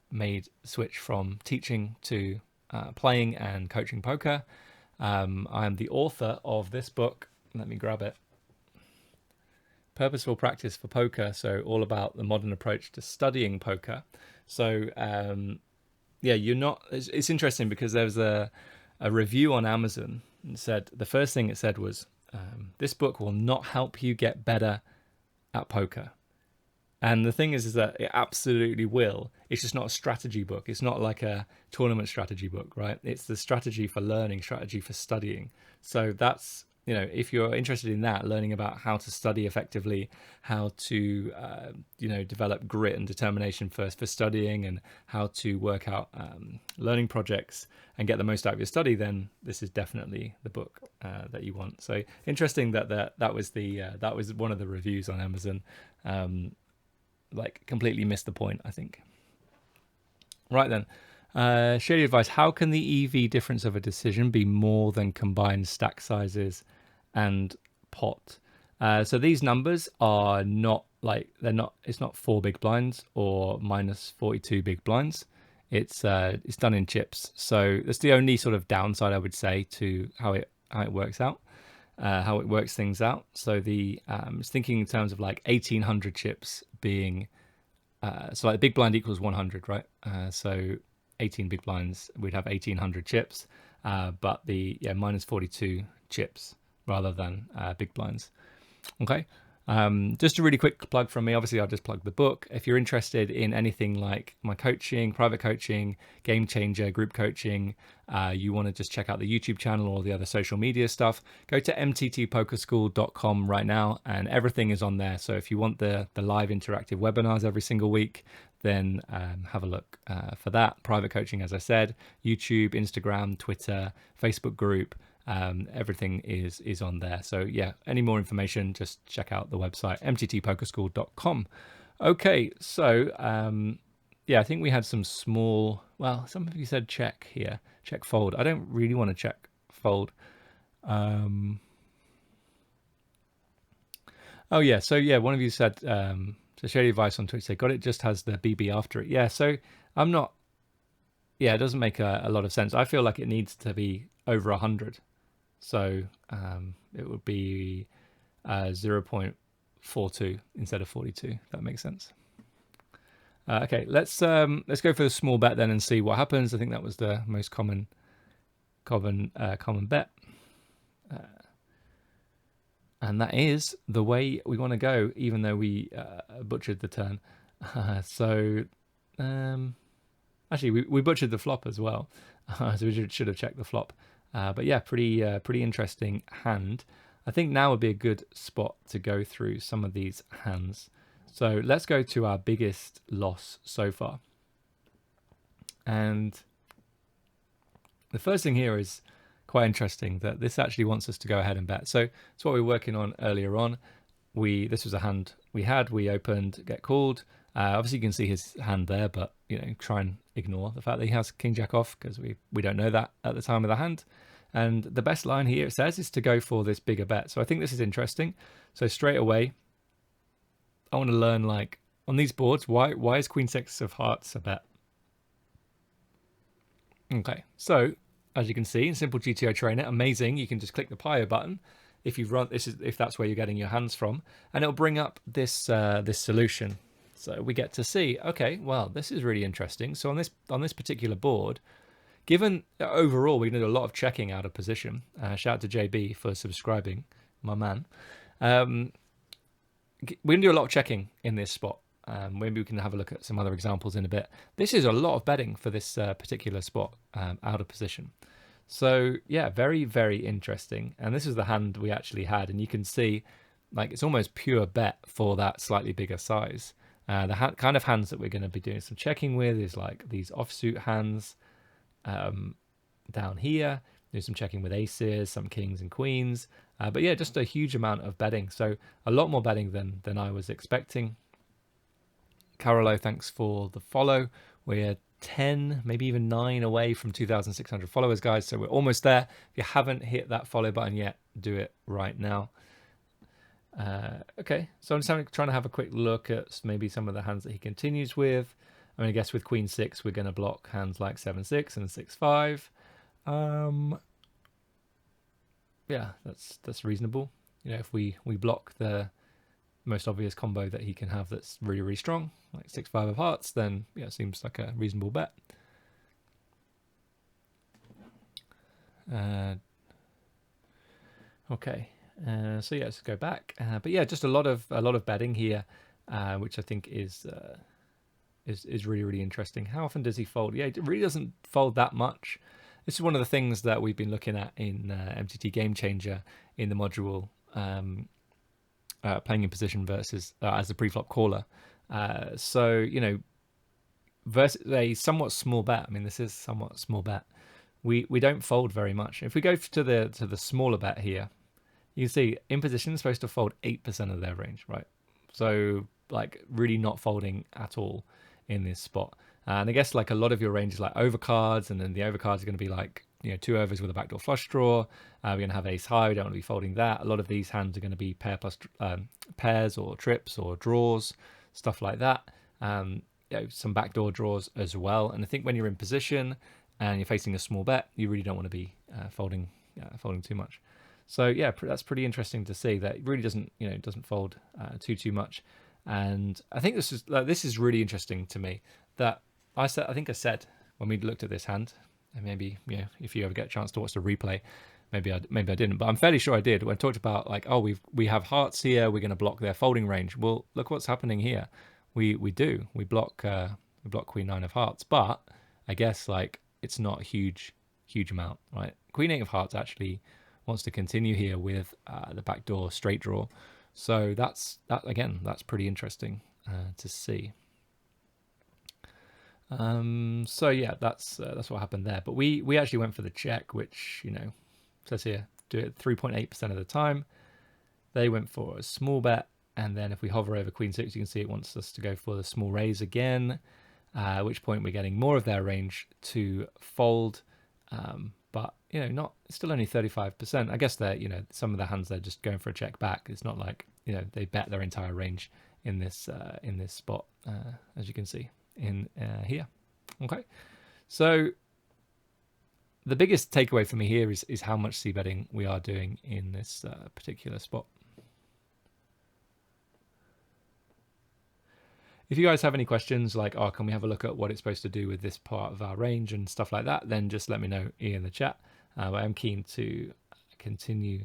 made the switch from teaching to playing and coaching poker. I am the author of this book. Let me grab it. Purposeful Practice for Poker. So all about the modern approach to studying poker. So yeah, it's interesting because there was a review on Amazon and said the first thing it said was this book will not help you get better at poker. And the thing is that it absolutely will. It's just not a strategy book. It's not like a tournament strategy book, right? It's the strategy for learning, strategy for studying. So that's, you know, if you're interested in that, learning about how to study effectively, how to, you know, develop grit and determination for studying, and how to work out learning projects and get the most out of your study, then this is definitely the book that you want. So interesting that that was one of the reviews on Amazon. Like completely missed the point, I think. Right then, shady advice. How can the EV difference of a decision be more than combined stack sizes and pot? So these numbers are not like, it's not 4 big blinds or minus 42 big blinds. It's done in chips. So that's the only sort of downside I would say to how it works out. How it works things out. So the it's thinking in terms of like 1,800 chips being so like the big blind equals 100, right? So 18 big blinds, we'd have 1,800 chips, but the minus 42 chips rather than big blinds. Okay. Just a really quick plug from me. Obviously, I'll just plug the book. If you're interested in anything like my coaching, private coaching, game changer, group coaching, you want to just check out the YouTube channel or the other social media stuff, go to MTTPOKERSCHOOL.com right now, and everything is on there. So if you want the live interactive webinars every single week, then have a look for that. Private coaching, as I said, YouTube, Instagram, Twitter, Facebook group. Everything is on there. So yeah, any more information, just check out the website, mttpokerschool.com. Okay, so yeah, I think we had some small, well, some of you said check here, check fold. I don't really want to check fold. Oh yeah, so yeah, one of you said, to share your advice on Twitch, say, got it, just has the BB after it. Yeah, so I'm not, yeah, it doesn't make a lot of sense. I feel like it needs to be over 100. So it would be 0.42 instead of 42. That makes sense. Okay, let's go for the small bet then and see what happens. I think that was the most common bet, and that is the way we want to go, even though we butchered the turn. So actually, we butchered the flop as well, so we should have checked the flop. But yeah, pretty interesting hand. I think now would be a good spot to go through some of these hands. So let's go to our biggest loss so far. And The first thing here is quite interesting, that this actually wants us to go ahead and bet. So it's what we were working on earlier on. This was a hand we opened, get called. Obviously you can see his hand there, but try and ignore the fact that he has king jack off, because we don't know that at the time of the hand. And the best line here, it says, is to go for this bigger bet. So I think this is interesting. So straight away, I want to learn, like, on these boards, why is queen six of hearts a bet? Okay, so as you can see in Simple GTO Trainer, amazing. You can just click the Pio button if that's where you're getting your hands from, and it'll bring up this this solution. So we get to see, okay, well, this is really interesting. So on this particular board, given overall we're going to do a lot of checking out of position. Shout out to JB for subscribing, my man. We're going to do a lot of checking in this spot. Maybe we can have a look at some other examples in a bit. This is a lot of betting for this particular spot out of position. So yeah, very, very interesting. And this is the hand we actually had. And you can see, like, it's almost pure bet for that slightly bigger size. The kind of hands that we're going to be doing some checking with is like these offsuit hands down here. Do some checking with aces, some kings and queens. But yeah, just a huge amount of betting. So a lot more betting than I was expecting. Carolo, thanks for the follow. We're 10, maybe even 9 away from 2,600 followers, guys. So we're almost there. If you haven't hit that follow button yet, do it right now. Okay, so I'm just trying to have a quick look at maybe some of the hands that he continues with. I mean, I guess with queen six, we're going to block hands like 7-6 and 6-5. Yeah, that's reasonable. If we block the most obvious combo that he can have that's really, really strong, like 6-5 of hearts, then yeah, it seems like a reasonable bet. Okay, so yeah, let's go back. But yeah, just a lot of betting here, which I think is really, really interesting. How often does he fold? Yeah, it really doesn't fold that much. This is one of the things that we've been looking at in MTT Game Changer in the module, playing in position versus as a pre-flop caller. So versus a somewhat small bet. I mean, this is somewhat small bet. We don't fold very much. If we go to the smaller bet here, you can see in position is supposed to fold 8% of their range, right? So like really not folding at all in this spot. And I guess like a lot of your range is like overcards, and then the overcards are going to be like 2 overs with a backdoor flush draw. We're going to have ace high. We don't want to be folding that. A lot of these hands are going to be pairs or trips or draws, stuff like that. Some backdoor draws as well. And I think when you're in position and you're facing a small bet, you really don't want to be folding too much. So yeah, that's pretty interesting to see that it really doesn't fold too much. And I think this is really interesting to me, that I think I said when we looked at this hand, and maybe if you ever get a chance to watch the replay, maybe I didn't, but I'm fairly sure I did, when I talked about like, oh, we have hearts here, we're going to block their folding range. Well, look what's happening here. We block queen 9 of hearts, but I guess like it's not a huge amount, right? Queen 8 of hearts actually wants to continue here with the backdoor straight draw. So that's pretty interesting to see. So yeah, that's what happened there. But we actually went for the check, which says here do it 3.8% of the time. They went for a small bet, and then if we hover over queen 6, you can see it wants us to go for the small raise again. At which point we're getting more of their range to fold. But it's still only 35%. I guess they're some of the hands they're just going for a check back. It's not like they bet their entire range in this spot, as you can see in here. Okay, so the biggest takeaway for me here is how much c betting we are doing in this particular spot. If you guys have any questions like, oh, can we have a look at what it's supposed to do with this part of our range and stuff like that, then just let me know in the chat. I'm keen to continue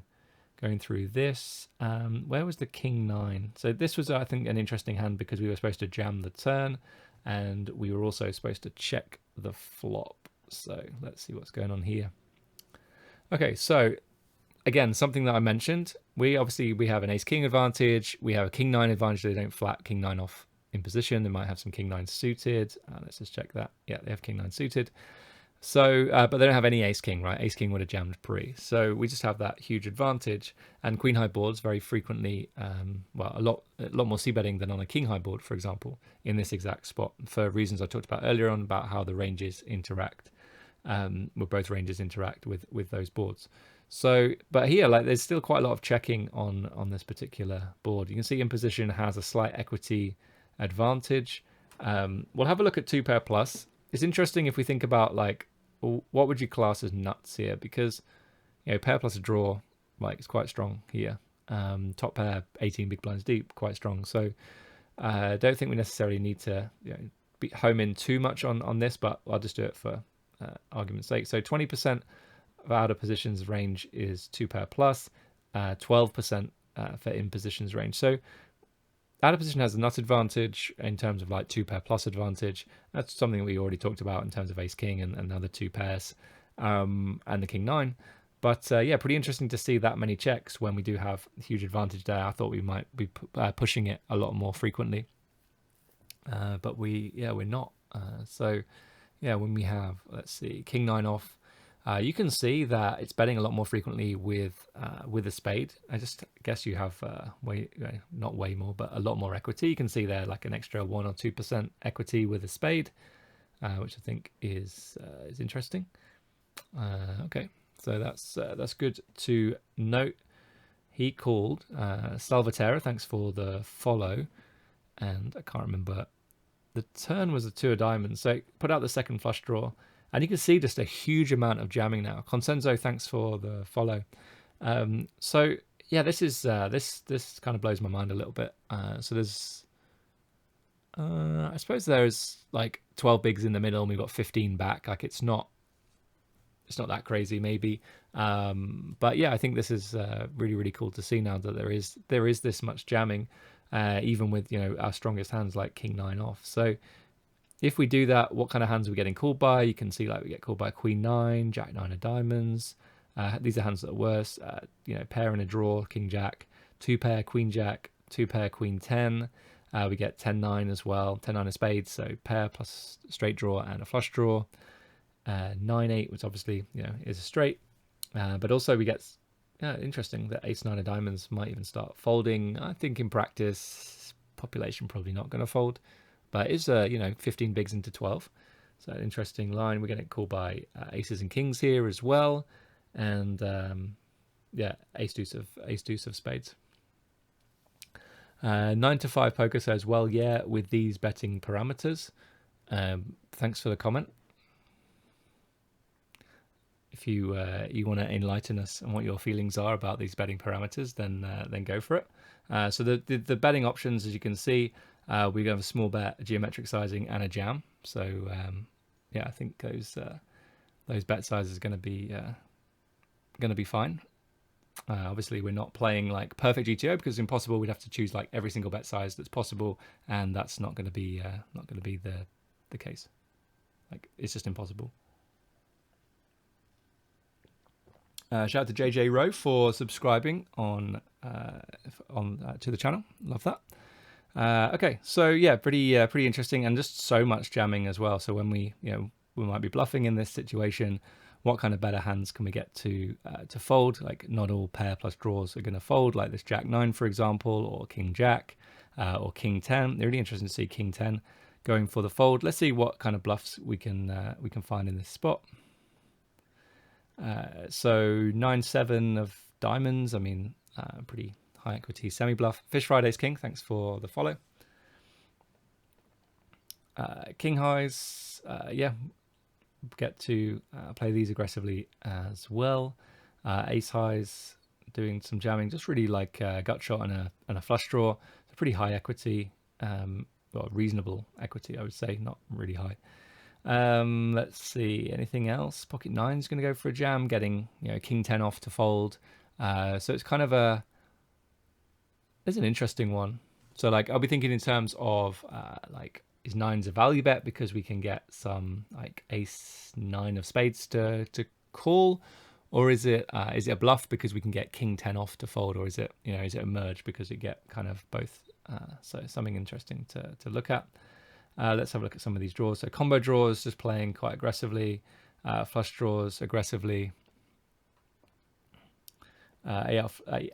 going through this. Where was the king 9? So this was, I think, an interesting hand because we were supposed to jam the turn, and we were also supposed to check the flop. So let's see what's going on here. Okay, so again, something that I mentioned, we have an ace king advantage. We have a king 9 advantage. They don't flat king 9 off in position. They might have some king 9 suited. Let's just check that. Yeah, they have king 9 suited. So, but they don't have any ace king, right? Ace king would have jammed pre. So we just have that huge advantage. And queen high boards very frequently, well, a lot more c betting than on a king high board, for example, in this exact spot, for reasons I talked about earlier on about how the ranges interact. Where both ranges interact with those boards. So, but here, like, there's still quite a lot of checking on this particular board. You can see in position has a slight equity advantage. We'll have a look at 2 pair plus. It's interesting if we think about, like, what would you class as nuts here? Because, you know, pair plus a draw, like, it's quite strong here. Top pair 18 big blinds deep, quite strong. So I don't think we necessarily need to, you know, home in too much on this, but I'll just do it for argument's sake. So 20% of out of positions range is 2 pair plus, 12% for in positions range. So out of position has a nut advantage in terms of like 2 pair plus advantage. That's something we already talked about in terms of ace king and other 2 pairs, and the king 9. But yeah, pretty interesting to see that many checks when we do have a huge advantage there. I thought we might be pushing it a lot more frequently, but we're not. So yeah, when we have, let's see, king 9 off, you can see that it's betting a lot more frequently with a spade. I just guess you have not way more, but a lot more equity. You can see there like an extra 1 or 2% equity with a spade, which I think is interesting. Okay, so that's good to note. He called Salvatera. Thanks for the follow, and I can't remember. The turn was a 2 of diamonds, so put out the second flush draw. And you can see just a huge amount of jamming now. Consenso, thanks for the follow. So yeah, this is this kind of blows my mind a little bit. So there's, I suppose there's like 12 bigs in the middle, and we've got 15 back. Like it's not that crazy, maybe. But yeah, I think this is really cool to see now that there is this much jamming, even with, you know, our strongest hands like king 9 off. So if we do that, what kind of hands are we getting called by? You can see like we get called by queen 9, jack 9 of diamonds. These are hands that are worse. You know, pair and a draw, king jack, 2 pair queen jack, 2 pair queen 10. We get 10-9 as well, 10-9 of spades, so pair plus straight draw and a flush draw. 9-8, which obviously, you know, is a straight. But also we get, interesting that ace-9 of diamonds might even start folding. I think in practice, population probably not going to fold. But it's 15 bigs into 12. So interesting line. We're getting called by aces and kings here as well. And yeah, ace deuce of spades. 9 to 5 poker says, well, yeah, with these betting parameters. Thanks for the comment. If you want to enlighten us on what your feelings are about these betting parameters, then go for it. So the betting options, as you can see, we have a small bet, a geometric sizing, and a jam. So yeah, I think those bet sizes are going to be fine. Obviously, we're not playing like perfect GTO because it's impossible. We'd have to choose like every single bet size that's possible, and that's not going to be the case. Like it's just impossible. Shout out to JJ Rowe for subscribing on to the channel. Love that. Okay, so yeah, pretty interesting, and just so much jamming as well. So when we might be bluffing in this situation, what kind of better hands can we get to fold? Like not all pair plus draws are going to fold, like this jack 9 for example, or king jack, or king 10. They're really interesting to see king 10 going for the fold. Let's see what kind of bluffs we can find in this spot. So 9-7 of diamonds. I mean, pretty high equity semi bluff. Fish Friday's king. Thanks for the follow. King highs. Yeah, get to play these aggressively as well. Ace highs, doing some jamming. Just really like gut shot and a flush draw. It's a pretty high equity. Well, reasonable equity, I would say. Not really high. Let's see, anything else? Pocket 9 is going to go for a jam, getting king 10 off to fold. So it's kind of it's an interesting one. So like I'll be thinking in terms of like, is 9's a value bet because we can get some like ace 9 of spades to call, or is it a bluff because we can get king 10 off to fold, or is it a merge because we get kind of both? So something interesting to look at. Let's have a look at some of these draws. So combo draws, just playing quite aggressively. flush draws aggressively, 8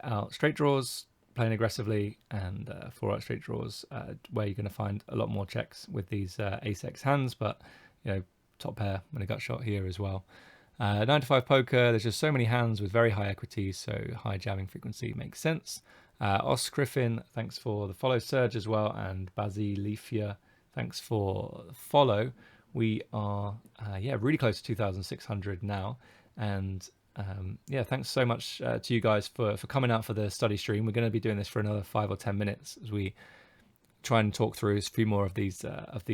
out straight draws, playing aggressively, and 4 out straight draws, where you're going to find a lot more checks with these ace-x hands, but top pair and a gut shot here as well. 9 to 5 poker, there's just so many hands with very high equity, so high jamming frequency makes sense. Os Griffin, thanks for the follow. Surge as well, and Basilifia, thanks for the follow. We are really close to 2,600 now, and thanks so much to you guys for coming out for the study stream. We're going to be doing this for another 5 or 10 minutes as we try and talk through a few more of these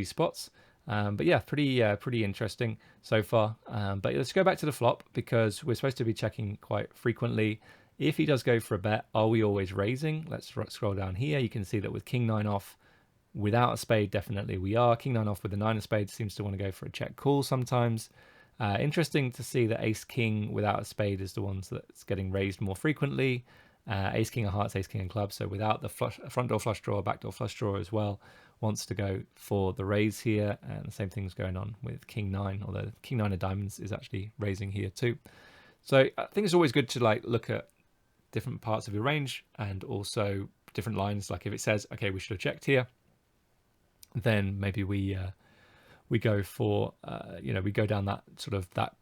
spots. But yeah, pretty interesting so far. But let's go back to the flop, because we're supposed to be checking quite frequently. If he does go for a bet, are we always raising? Let's scroll down here. You can see that with king 9 off, without a spade, definitely we are. King 9 off with the 9 of spades seems to want to go for a check call sometimes. Interesting to see that ace king without a spade is the ones that's getting raised more frequently. Ace king of hearts, ace king of clubs, so without the front door flush draw, back door flush draw as well, wants to go for the raise here. And the same thing's going on with king 9, although king 9 of diamonds is actually raising here too. So I think it's always good to look at different parts of your range, and also different lines. Like if it says, okay, we should have checked here, then maybe we go for we go down that sort of that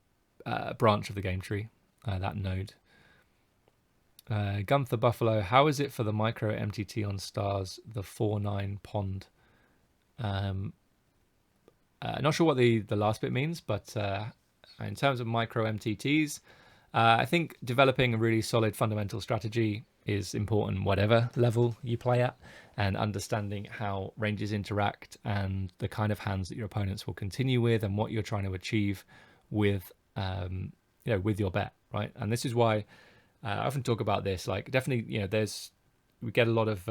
branch of the game tree, that node. Gunther Buffalo, how is it for the micro MTT on stars, the 4-9 pond? Not sure what the last bit means, but in terms of micro MTTs, I think developing a really solid fundamental strategy is important, whatever level you play at, and understanding how ranges interact and the kind of hands that your opponents will continue with, and what you're trying to achieve with with your bet, right? And this is why I often talk about this. Like, definitely, we get a lot of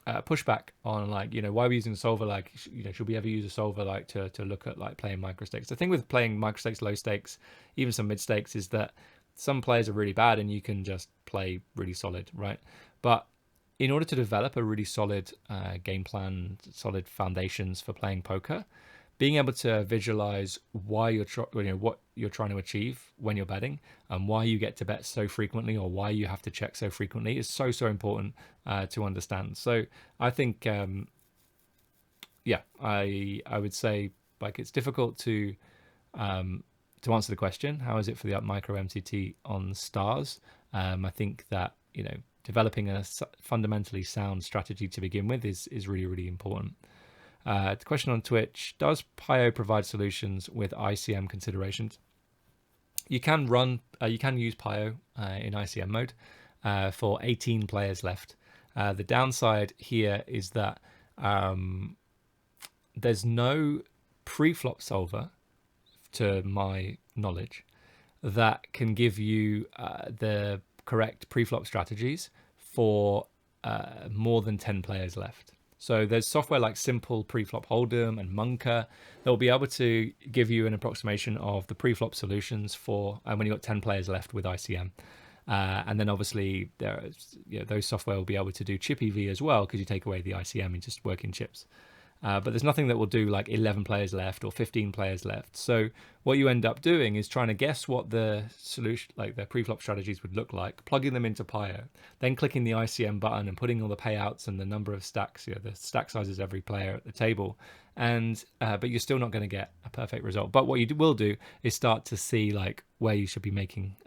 pushback on why are we using a solver? Like, should we ever use a solver to look at playing micro stakes? The thing with playing micro stakes, low stakes, even some mid stakes, is that some players are really bad and you can just play really solid, right? But in order to develop a really solid game plan, solid foundations for playing poker, being able to visualize why what you're trying to achieve when you're betting, and why you get to bet so frequently, or why you have to check so frequently, is so important to understand. So I think I would say, it's difficult to answer the question, how is it for the micro MTT on stars? I think that developing a fundamentally sound strategy to begin with is really, really important. The question on Twitch, does Pio provide solutions with ICM considerations? You can use Pio in ICM mode for 18 players left. The downside here is that there's no pre-flop solver, to my knowledge, that can give you the correct pre-flop strategies for more than 10 players left. So there's software like Simple Preflop Hold'em and Munker that will be able to give you an approximation of the preflop solutions for when you've got 10 players left with ICM. And then obviously those software will be able to do chip EV as well, because you take away the ICM and just work in chips. But there's nothing that will do 11 players left or 15 players left. So what you end up doing is trying to guess what the solution, the preflop strategies would look like, plugging them into Pio, then clicking the ICM button and putting all the payouts and the number of stacks, the stack sizes every player at the table. And but you're still not going to get a perfect result. But what you will do is start to see where you should be making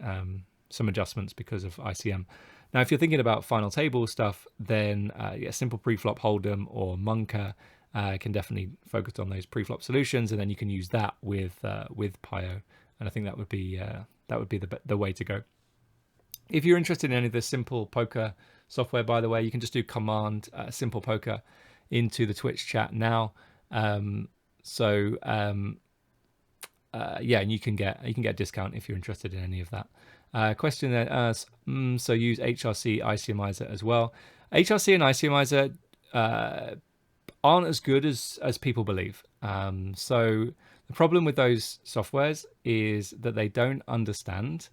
some adjustments because of ICM. Now, if you're thinking about final table stuff, then Simple Preflop Hold'em or Munker can definitely focus on those preflop solutions, and then you can use that with Pio, and I think that would be the way to go. If you're interested in any of the Simple Poker software, by the way, you can just do command Simple Poker into the Twitch chat now. And you can get a discount if you're interested in any of that. Question that asks, so use HRC ICMizer as well. HRC and ICMizer aren't as good as people believe. So the problem with those softwares is that they don't understand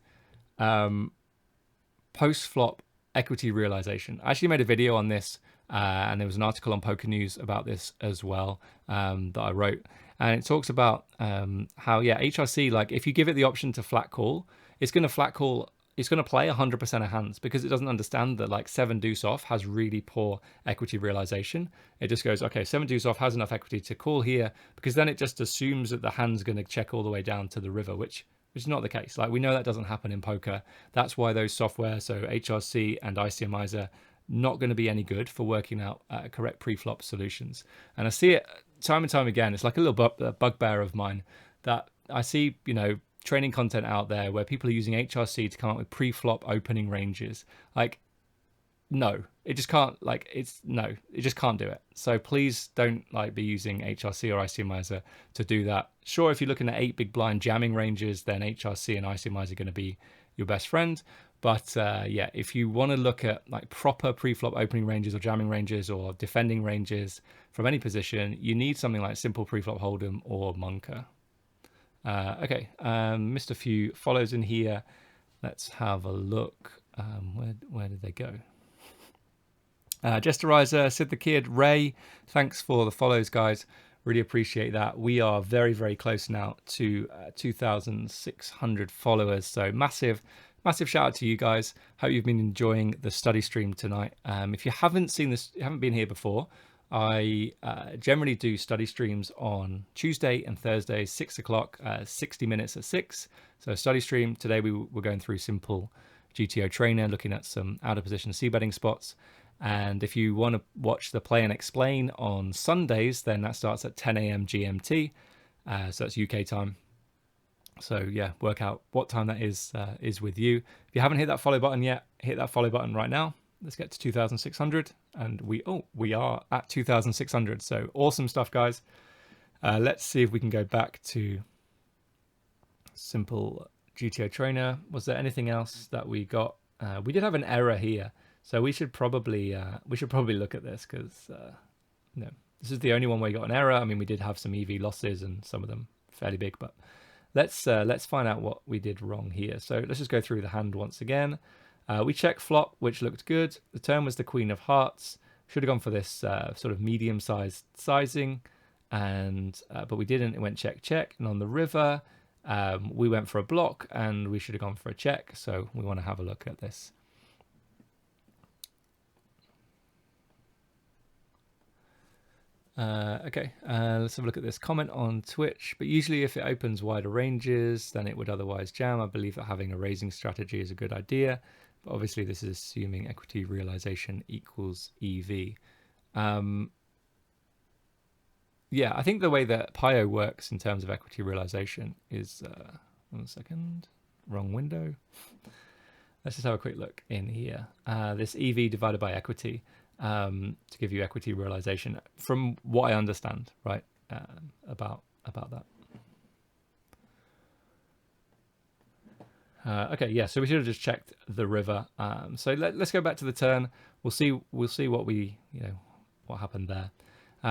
post-flop equity realization. I actually made a video on this, and there was an article on Poker News about this as well that I wrote. and it talks about how, yeah, HRC, like if you give it the option to flat call, it's going to flat call, it's going to play 100% of hands because it doesn't understand that like 7 deuce off has really poor equity realization. It just goes, okay, 7 deuce off has enough equity to call here, because then it just assumes that the hand's going to check all the way down to the river, which is not the case. Like we know that doesn't happen in poker. That's why those software, so HRC and ICMizer, not going to be any good for working out correct pre-flop solutions. And I see it time and time again. It's like a little bugbear of mine that I see, you know, training content out there where people are using HRC to come up with pre-flop opening ranges. Like, no, it just can't, like, it just can't do it. So please don't like be using HRC or ICMizer to do that. Sure, if you're looking at 8 big blind jamming ranges, then HRC and ICMizer are going to be your best friend. But yeah, if you want to look at like proper pre-flop opening ranges or jamming ranges or defending ranges from any position, you need something like Simple Pre-Flop Hold'em or Monka. Okay, missed a few follows in here. Let's have a look. Where did they go? Jesterizer, Sid the Kid, Ray, thanks for the follows, guys. Really appreciate that. We are very, very close now to 2,600 followers. So massive shout out to you guys. Hope you've been enjoying the study stream tonight. If you haven't seen this, you haven't been here before, I generally do study streams on Tuesday and Thursday, 6 o'clock, 60 minutes at 6. So study stream. Today we're going through Simple GTO Trainer, looking at some out of position c-betting spots. And if you want to watch the play and explain on Sundays, then that starts at 10 a.m. GMT. So that's UK time. So yeah, work out what time that is with you. If you haven't hit that follow button yet, hit that follow button right now. Let's get to 2,600, and we are at 2,600. So awesome stuff, guys. Let's see if we can go back to Simple GTO Trainer. Was there anything else that we got? We did have an error here, so we should probably look at this, because no, this is the only one where we got an error. I mean, we did have some EV losses and some of them fairly big, but let's find out what we did wrong here. So let's just go through the hand once again. We checked flop, which looked good. The turn was the Queen of Hearts. Should have gone for this sort of medium-sized sizing, and but we didn't. It went check, check. And on the river, we went for a block, and we should have gone for a check. So we want to have a look at this. Okay, let's have a look at this comment on Twitch. But usually if it opens wider ranges than it would otherwise jam, I believe that having a raising strategy is a good idea. But obviously this is assuming equity realization equals EV. Yeah, I think the way that PIO works in terms of equity realization is, 1 second, wrong window. Let's just have a quick look in here. This EV divided by equity, to give you equity realization, from what I understand, right, about that. Okay, yeah, so we should have just checked the river. So let's go back to the turn. We'll see what what happened there.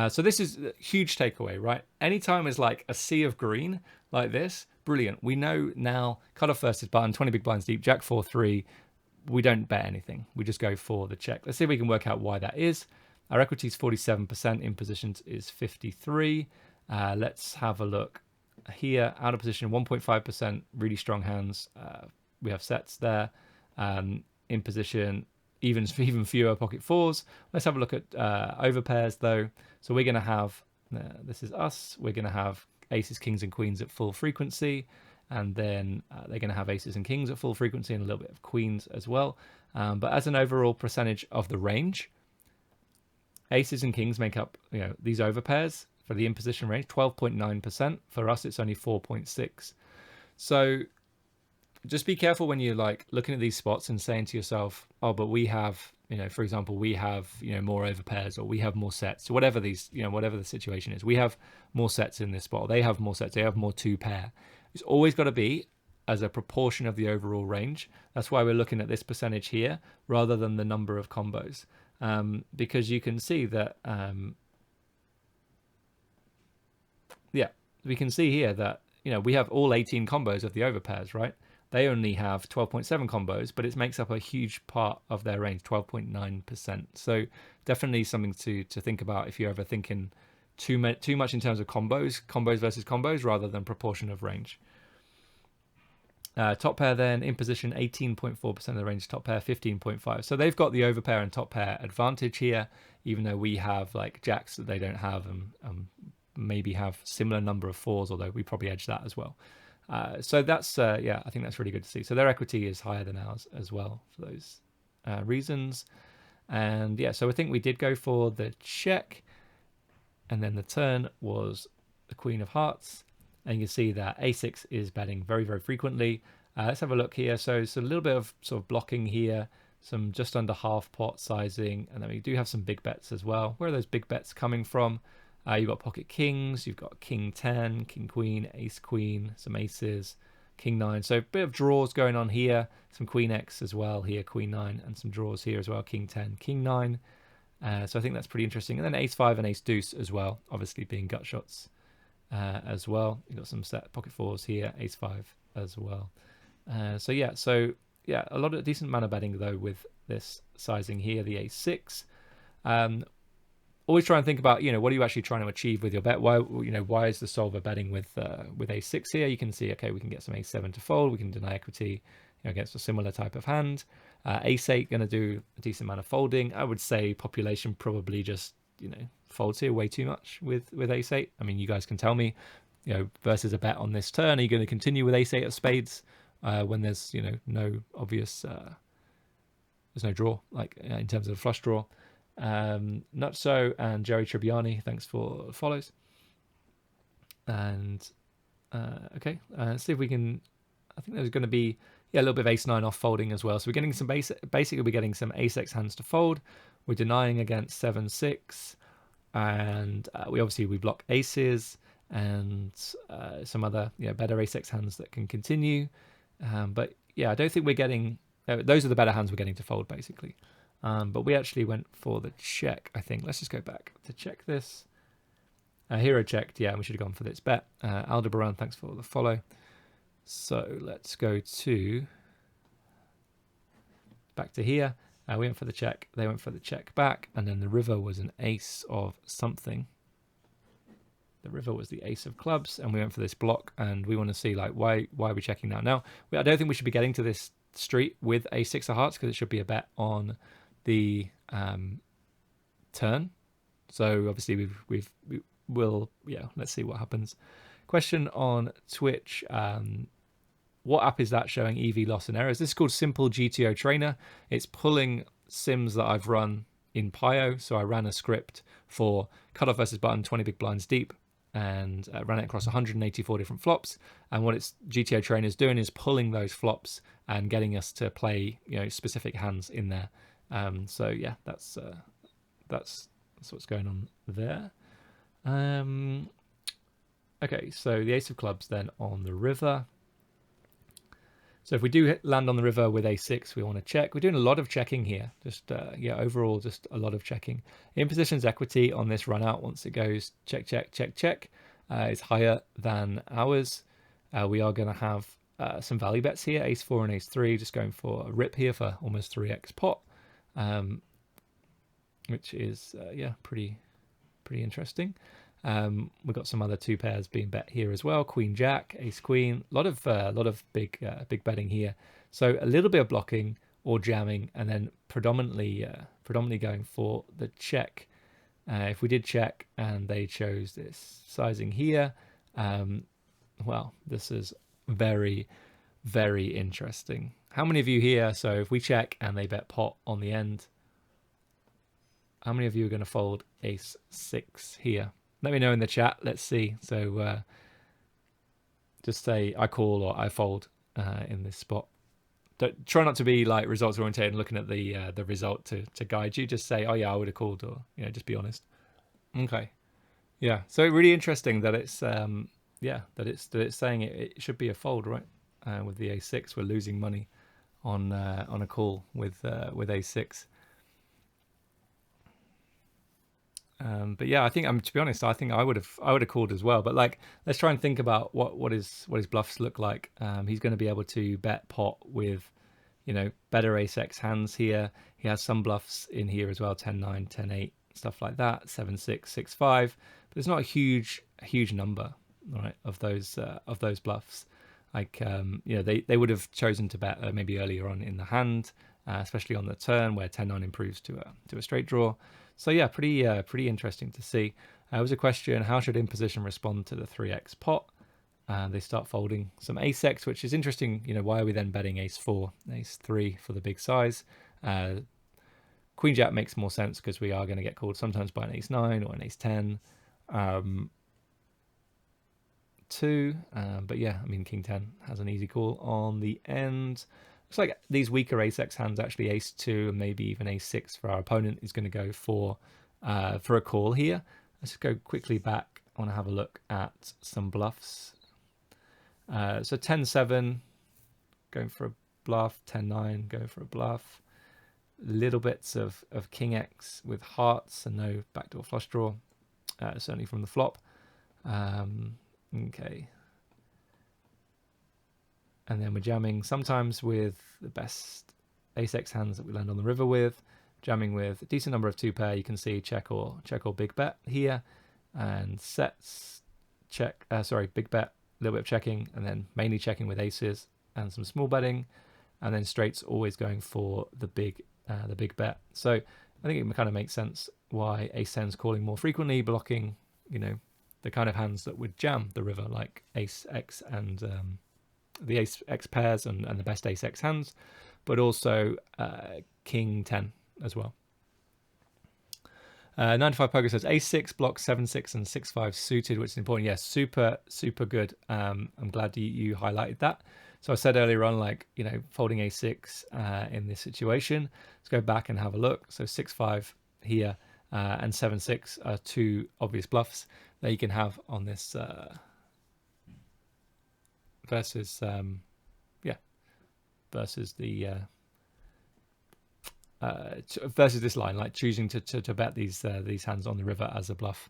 So this is a huge takeaway, right? Anytime is like a sea of green like this, brilliant. We know now, cut off first is button, 20 big blinds deep, jack 4-3. We don't bet anything. We just go for the check. Let's see if we can work out why that is. Our equity is 47%, in positions is 53. Let's have a look here. Out of position, 1.5%, really strong hands. We have sets there. In position, even fewer pocket fours. Let's have a look at over pairs though. So we're going to have, this is us, we're going to have aces, kings and queens at full frequency. And then they're going to have aces and kings at full frequency and a little bit of queens as well. But as an overall percentage of the range, aces and kings make up these overpairs for the in position range, 12.9%. For us, it's only 4.6. So just be careful when you're like looking at these spots and saying to yourself, oh, but we have, for example, we have, more overpairs, or we have more sets, or whatever these, whatever the situation is. We have more sets in this spot. Or they have more sets. They have more two pair. It's always got to be as a proportion of the overall range. That's why we're looking at this percentage here rather than the number of combos, because you can see that, we can see here that, we have all 18 combos of the overpairs, right? They only have 12.7 combos, but it makes up a huge part of their range, 12.9%. So definitely something to think about if you're ever thinking, too much in terms of combos versus combos, rather than proportion of range. Top pair then in position 18.4% of the range, top pair 15.5. So they've got the overpair and top pair advantage here, even though we have like jacks that they don't have, and maybe have similar number of fours, although we probably edge that as well. So that's yeah, I think that's really good to see. So their equity is higher than ours as well for those reasons. And yeah, so I think we did go for the check, and then the turn was the Queen of Hearts. And you can see that a6 is betting very, very frequently. Let's have a look here. So it's a little bit of sort of blocking here, some just under half pot sizing, and then we do have some big bets as well. Where are those big bets coming from? You've got pocket kings, you've got king 10, king queen, ace queen, some aces, king 9. So a bit of draws going on here, some queen x as well here, queen 9, and some draws here as well, king 10, king 9. So I think that's pretty interesting. And then ace 5 and ace deuce as well, obviously being gut shots. As well, you've got some set pocket fours here, ace 5 as well. So yeah, a lot of decent mana betting though with this sizing here, the a6. Always try and think about, what are you actually trying to achieve with your bet? Why is the solver betting with a6 here? You can see, okay, we can get some a7 to fold, we can deny equity against a similar type of hand. Ace8 going to do a decent amount of folding. I would say population probably just folds here way too much with ace8. I mean, you guys can tell me, versus a bet on this turn, are you going to continue with ace8 of spades when there's no obvious there's no draw, like in terms of a flush draw. Nutso and Jerry Tribbiani, thanks for follows. And okay, let's see if we can. I think there's going to be a little bit of ace 9 off folding as well. So we're getting some basically we're getting some ace-x hands to fold. We're denying against 7-6, and we block aces and some other better ace-x hands that can continue. But yeah, I don't think we're getting those are the better hands we're getting to fold basically. But we actually went for the check, I think. Let's just go back to check this. Hero checked, yeah, we should have gone for this bet. Aldebaran, thanks for the follow. So let's go back to here. We went for the check, they went for the check back, and then the river was an ace of something. The river was the ace of clubs, and we went for this block, and we want to see like why are we checking now? Now, I don't think we should be getting to this street with a 6 of hearts because it should be a bet on the turn. So obviously we'll let's see what happens. Question on Twitch. What app is that showing EV loss and errors? This is called Simple GTO Trainer. It's pulling sims that I've run in Pio. So I ran a script for cutoff versus button, 20 big blinds deep, and ran it across 184 different flops. And what GTO Trainer is doing is pulling those flops and getting us to play specific hands in there. So yeah, that's what's going on there. Okay, so the ace of clubs then on the river. So if we do land on the river with a6, we want to check. We're doing a lot of checking here. Just overall, just a lot of checking. In positions equity on this run out, once it goes check, check, check, check, is higher than ours. We are going to have some value bets here, ace 4 and ace 3, just going for a rip here for almost 3x pot, which is pretty interesting. We've got some other two pairs being bet here as well. Queen Jack, Ace Queen, a lot of big betting here. So a little bit of blocking or jamming, and then predominantly going for the check. If we did check and they chose this sizing here, well, this is very, very interesting. How many of you here? So if we check and they bet pot on the end, how many of you are going to fold Ace 6 here? Let me know in the chat. Let's see. So just say I call or I fold in this spot. Try not to be like results oriented and looking at the result to guide you. Just say, oh yeah, I would have called, or just be honest. Okay. Yeah. So really interesting that it's that it's saying it should be a fold, right? With the A6, we're losing money on a call with A6. But yeah, I think to be honest, I think I would have called as well. But like, let's try and think about what his bluffs look like. He's going to be able to bet pot with, better ace-x hands here. He has some bluffs in here as well, 10-9, 10-8, stuff like that, 7-6, 6-5. there's not a huge number, right, of those bluffs. Like you know, they would have chosen to bet maybe earlier on in the hand, especially on the turn where 10-9 improves to a straight draw. So yeah, pretty interesting to see. There was a question: how should imposition respond to the 3x pot? They start folding some ace-x, which is interesting. You know, why are we then betting ace-4, ace-3 for the big size? Queen-jack makes more sense because we are going to get called sometimes by an ace-9 or an ace-10. But yeah, I mean, king-10 has an easy call on the end. Looks like these weaker ace-x hands, actually ace-2 and maybe even ace-6 for our opponent, is going to go for a call here. Let's go quickly back. I want to have a look at some bluffs. So 10-7, going for a bluff. 10-9, going for a bluff. Little bits of king X with hearts and no backdoor flush draw, certainly from the flop. Okay. And then we're jamming sometimes with the best ace-x hands that we land on the river with, jamming with a decent number of 2-pair. You can see check or big bet here, and sets, check, big bet, a little bit of checking, and then mainly checking with aces and some small betting, and then straights always going for the big bet. So I think it kind of makes sense why ace-10's calling more frequently, blocking, you know, the kind of hands that would jam the river, like ace-x and the ace-x pairs and the best ace-x hands, but also king-10 as well. 95 Poker says ace-6 blocks 7-6 and 6-5 suited, which is important. Yes, super good. I'm glad you highlighted that. So I said earlier on, like, you know, folding a6 in this situation. Let's go back and have a look. So 6-5 here and 7-6 are two obvious bluffs that you can have on this versus versus this line, like choosing to bet these hands on the river as a bluff.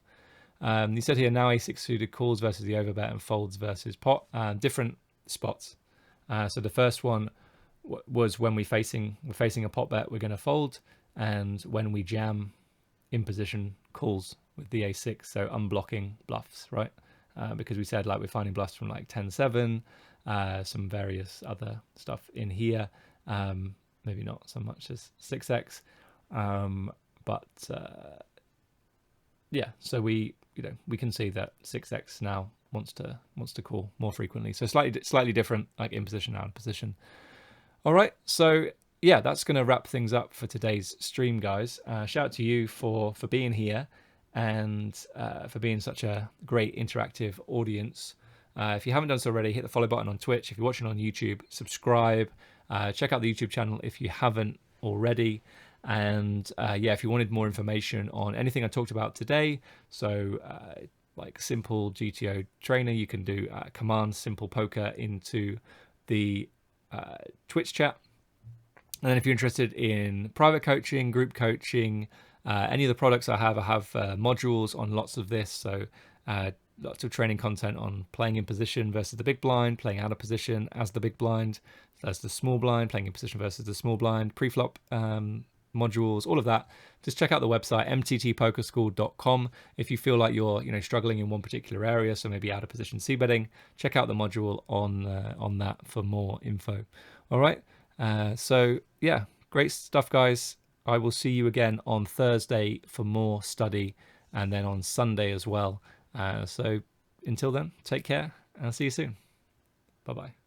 He said here, now a6 suited calls versus the overbet and folds versus pot. Different spots. So the first one was when we're facing a pot bet, we're going to fold, and when we jam in position, calls with the a6, so unblocking bluffs, right? Because we said, like, we're finding bluffs from like 10-7, some various other stuff in here, maybe not so much as 6x, but yeah, so we can see that 6x now wants to call more frequently, so slightly different, like in position, out of position. All right, so yeah, that's going to wrap things up for today's stream, guys. Shout out to you for being here and for being such a great interactive audience. If you haven't done so already, hit the follow button on Twitch. If you're watching on YouTube, subscribe. Check out the YouTube channel if you haven't already. And yeah, if you wanted more information on anything I talked about today, so like Simple GTO Trainer, you can do command Simple Poker into the Twitch chat. And then if you're interested in private coaching, group coaching, any of the products I have modules on lots of this. So lots of training content on playing in position versus the big blind, playing out of position as the big blind, as the small blind, playing in position versus the small blind, pre-flop modules, all of that. Just check out the website, MTTPOKERSCHOOL.com. If you feel like you're struggling in one particular area, so maybe out of position c-betting, check out the module on that for more info. All right. So yeah, great stuff, guys. I will see you again on Thursday for more study, and then on Sunday as well. So until then, take care and I'll see you soon. Bye-bye.